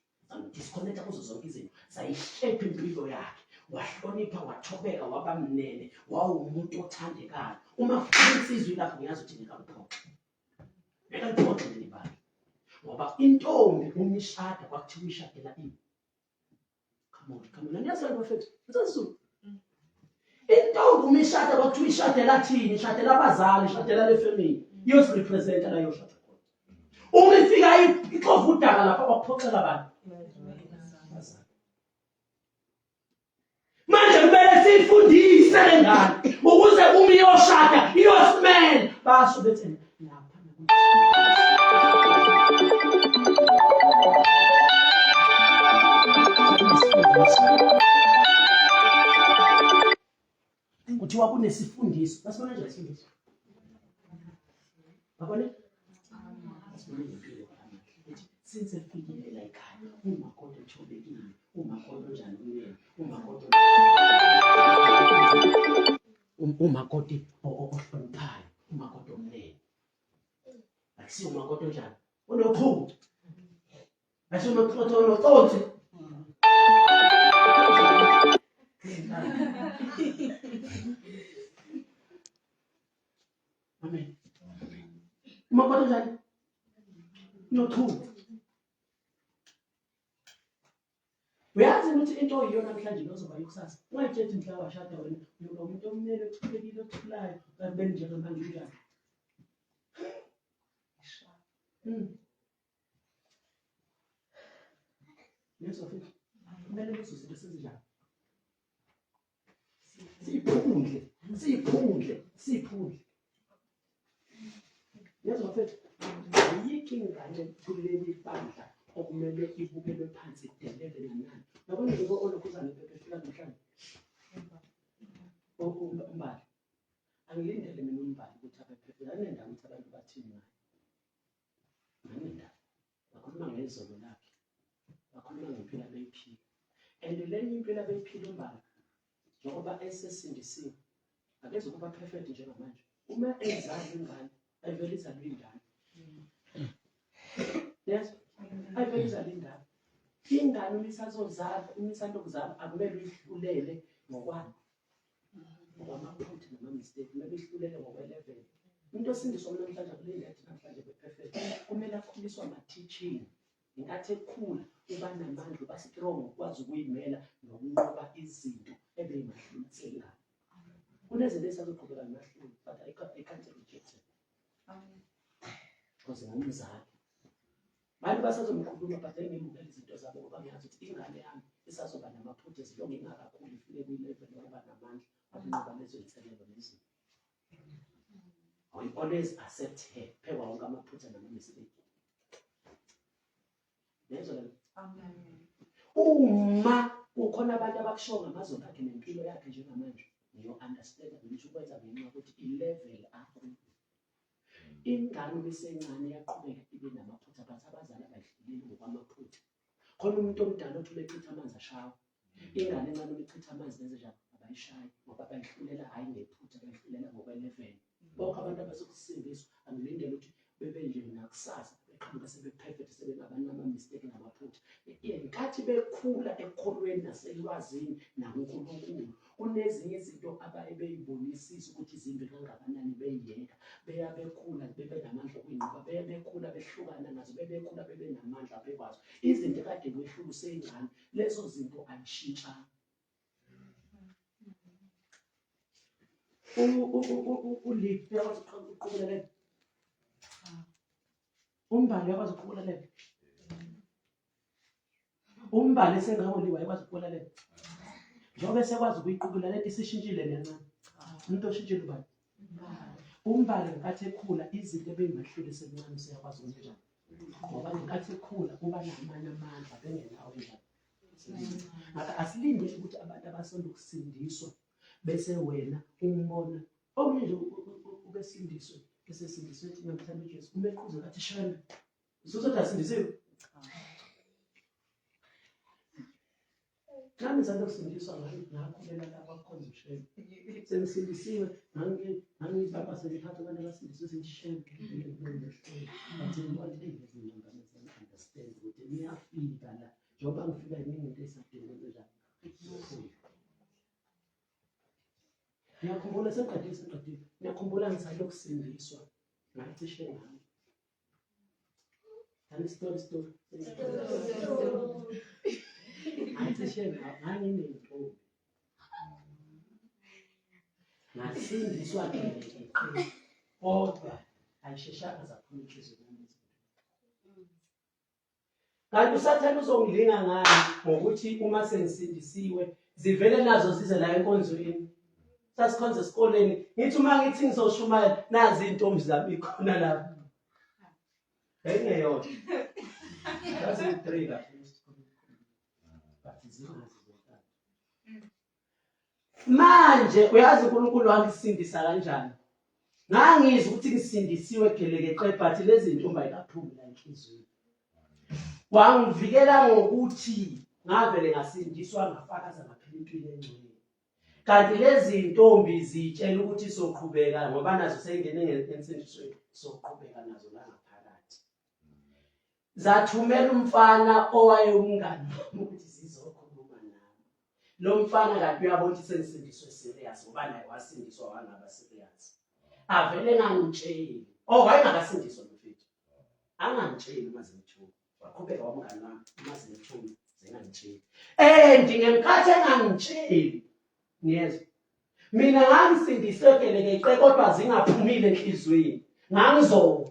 disconnecta kuzo zonke izinto zayishepha impilo yakhe wahlonipha wathobeka waba mnene wawumuntu othandekayo. Uma kufuna insizwa ilapho ngiyazi ukuthi ngekaliphoxe leli bandla ngoba intombi umishada kwakuthiwa uyishadela ini. Come on, niyazela bafethu nsizulu intombi umishada kwakuthiwa uyishadela thini, ishadela abazali, ishadela le family iyosirepresenta la yoshada khona. Uma ifika ixova udaka lapha bakuphoxela abantu manje kumele siyifundise le ngane ukuze uma iyoshada iyosimela basho bethi lapha kuthiwa kunesifundiso. Basibona nje isifundiso babone since efikile la ekhaya umakoti othobekile umakoti onjani kumina umakoti ohloniphayo umakoti omnene akusiyo umakoti onjani onoqhubu akusiyo umakoti onoconsi. Amen. Umakoti onjani noqhubu. Uyazi ukuthi into yiyo namhlanje nozoba yokusasa ungayitshela mhla washada wena uyoba umuntu omnene othulekile othulayo kakubeni njengamanje njani. Yeso futhi kumele lezo zinto senzenjani siyiphundle yeso futhi ayikho ingane kuleli bandla okumele ibukelwe phansi idelele nani. Yabona nje olokhuzana befika namhlanje umbali angilindele mina umbali ukuthi abephefula anendawo ukuthi abantu bathini naye anendawo bakhuluma ngezolo lakhe bakhuluma ngempilo abeyiphila and lenye impilo abeyiphila umbali njengoba esesindisiwe akeze ukuba perfect njengamanje. Uma ezazi ingane ayivele izalwe ingane yes ayivele izalwe ingane uma isandokuzala akumele uyihlulele ngokwamaphutha nama-mistake kumele uyihlulele ngokwe-level. Umuntu osindiswa namhlanje akulindethi namhlanje be-perfect kumele akhuliswa ama-teaching ingathi ekhula uba namandla uba strong ukwazi ukuyimela nokunqoba izinto ebey'mahlulekelayo. Kunezinto ezisazoqhubeka ngamahlulu but I can't reject it because ngumzali abantu basazomkhuluma but engimukela izinto zabo ngoba ngiyazi ukuthi ingane yami isazoba namaphutha ezilonge ingakakhulu ifike kwi-level yokuba namandla akunqoba lezo zinselelo nezinto. We always accept her phekwa wonke amaphutha nama-mistake. Uma kukhona abantu abakushoyo ngamazwi akhe nempilo yakhe njengamanje niyo-understanda ngisho ukwenza ngenxa yokuthi i-level akuyo. Ingane uma isencane iyaqhubeka ibe namaphutha, but abazali abayidluleli ngokwamaphutha. Khona umuntu omdala othi uma echitha amanzi ashawa, ingane encane uma ichitha amanzi benze njani? Abayishayi ngoba bayihlulela hhayi ngephutha, bayihlulela ngokwe-level. Bonke abantu abasokusindiswa angilindele ukuthi bebe nje nakusasa beqhamuka sebe-perfect, sebengabanama-mistake namaphutha. Ngenkathi bekhula ekukholweni naselwazini nakuNkulunkulu, kunezinye izinto abaye beyibonisisa ukuthi zimbi kangakanani beyiyeka. Beya bekhula bebe namandla okuyinqoba, beya bekhula behlukana nazo, bebekhula bebe namandla bekwazi. Izinto kade kwehlula useyingane, lezo zinto ayishintshanga. uLiv uyakwazi ukuqhubelele, uMbali uyakwazi ukuqhubelele, uMbali esengawoliwa ayakwazi ukuqhubelele, njengoba esekwazi ukuyiqhubela lento isishintshile nencane. Umuntu oshintshile ubani? uMbali ngenkathi ekhula izinto ebeyingahluli esencane useyakwazi ukunjani, ngoba ngenkathi ekhula uba namanye amandla bengenawo njani. Ngakho asilindele ukuthi abantu abasanda ukusindiswa bese wena umbona omunye nje ubesindiswe esesindiswe ethi ngamthanda uJesu umeqhuze kathi shana uzothi asindisiwe. Nami ngizange ukusindiswa ngakhulela lapha kwakhona ushele sengisindisiwe ngangizibamba sengithatha abantu abasindiswe sengishele bathi understand ukuthi niyafika la njengoba ngifika yinto esadinga njani. Ngiyakhumbula sengiqedile ngiyakhumbula ngisanda ukusindiswa ngacishe ngami story ngacishe nganginentombi ngasindiswa kodwa ayisheshanga zaphuma inhliziyo yami. Kanti usathane uzongilinga ngani ngokuthi uma sengisindisiwe zivele nazo zize la enkonzweni. Sasikhonza esikoleni ngithi uma ngithi ngizoshumayela nazi intombi zami ikhona lapha. Engeyona. That's a 3 lapha. Manje uyazi uNkulunkulu wangisindisa kanjani? Ngangizwa ukuthi ngisindisiwe gelekeqe but lezi intombi ayikaphumi la enhlizweni. Wangivikela ngokuthi ngavele ngasindiswa ngafakaza ngaphila impilo engcwele. Kanti lezi intombi zitshela ukuthi soqhubeka ngoba nazo seyingene ngensindisweni soqhubeka nazo la ngaphakathi. Zathumela umfana owayemngani ukuthi zizokhuluma nami. Lo mfana kanti uyabona ukuthi sengisindiswe serious ngoba naye wasindiswa wangaba serious. Avele ngangitshela. Wayengakasindiswa mfethu. Angangitsheli uma zimthuma. Waqhubeka wamngani wami uma zimthuma zingangitsheli. Ngenkathi engangitsheli Niyezwa. Mina ngangisindiswe gelekeqe kodwa zingaphumile enhlizweni. Ngangizona.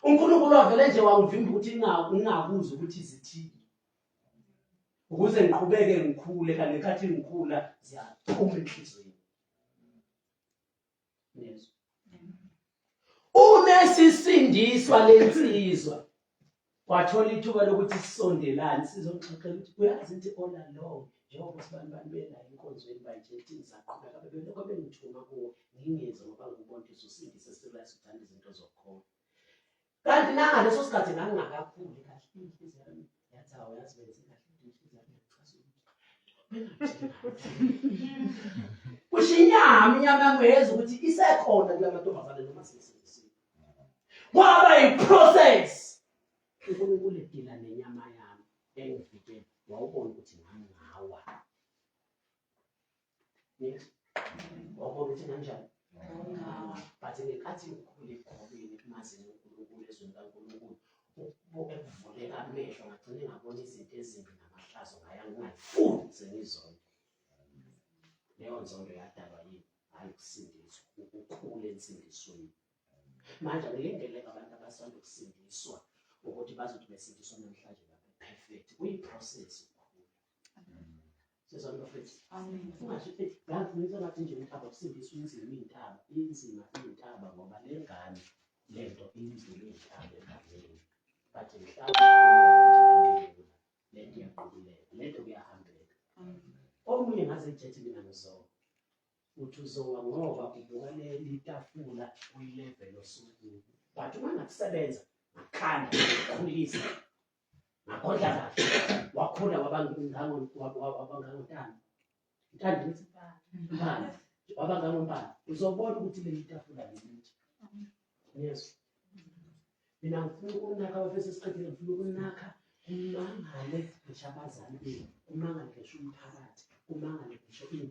uNkulunkulu wavele nje wangivimba ukuthi ngingakuzi ukuthi zithini. Ukuze ngiqhubeke ngikhule kanti ngenkathi ngikhula ziyaphuma enhlizweni. Niyezwa. Unesisindiswa lensizwa. Wathola ithuba lokuthi sisondelane sizoxoxela ukuthi uyazi into all along. Njengoba sibani bela inkonzweni bayitshela izaqhubeka bebeloko bengithuma kuwo ngingeze ngoba ngibona ukuthi usindise sibulasi uthanda izinto zokukhona. Kanti ngaleso sikhathi ngangakakhuli kahle inhliziyo yami yathi yazi benze kahle inhliziyo yami yachaza kusho inyama yami yeza ukuthi isekhona kula mantombazane noma sesindisiwe. Kwaba i-process. uNkulunkulu edila nenyama yami engivikela wawubona ukuthi ngangawa. Yes. Wawubona ukuthi kanjani? But ngenkathi ngikhule ekhobeni kumazini uNkulunkulu ezweni kaNkulunkulu ukuvuleka amehlo ngagcina ngabona izinto ezimbi namahlazo ngayangayifuni sengizonke. Leyo nzondo yadalwa yini? Hayi ukusindiswa, ukukhula ensindisweni. Manje ngilindeleke abantu abasanda ukusindiswa ukuthi bazothi besindiswa namhlanje babe perfect. Kuyi-process ukukhula. Sizonke mfethu. Amen. Ungasho ukuthi ngathi ngathi nje intaba ukusindiswa inzima intaba ngoba le ngane lento inzima intaba ekhangeni. But mhlawumbe lento iyaqhubeka, lento kuyahambeka. Omunye ngaze ijethi mina ngizoba uthi uzowa ngoba ubuka leli tafula uyilevel osuku. But uma ngakusebenza ngakhanda ukhulisa ngakodla kahle wakhula wabangangotana ntandi nithi mpala wabangangompala uzobona ukuthi leli tafula lelithi. Yes. Mina ngifuna ukunaka abafisa isiqedile ngifuna ukunaka umangale ngisho abazali benu umangale ngisho umphakathi umangale ngisho ini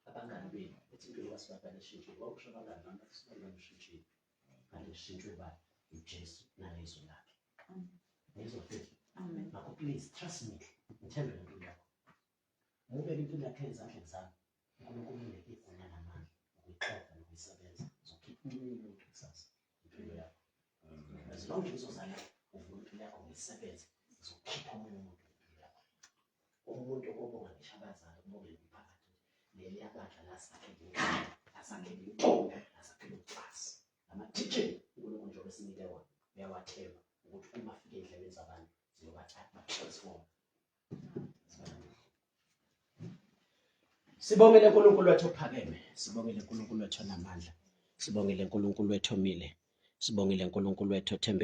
abangani benu ethi impilo kasibabhale shintshile wakusho abangani bami basibabhale shintshile ngale shintshwe bani uJesu nalezo lakhe. Ngizofika. Amen. Ngakho please trust me ngithembe impilo yakho. Ngubeke impilo yakho ezandleni zami uNkulunkulu unike igunya namandla ukuyiqopha nokuyisebenza uzokhipha umuntu kusasa impilo yakho. As long as uzozala uvula impilo yakho ngesebenza uzokhipha omunye umuntu impilo yakho. Umuntu okubonga ngisho abazali ubonge umphakathi leli yakadla lasakhele ikhaya lasakhele intombi lasakhele ucwasi ama-teaching uNkulunkulu njengoba esinike wona uyawathemba ukuthi uma afike endlebeni zabantu ziyoba-transform. Sibongele uNkulunkulu wethu ophakeme, sibongele uNkulunkulu wethu onamandla, sibongele uNkulunkulu wethu omile, sibongele uNkulunkulu wethu othembe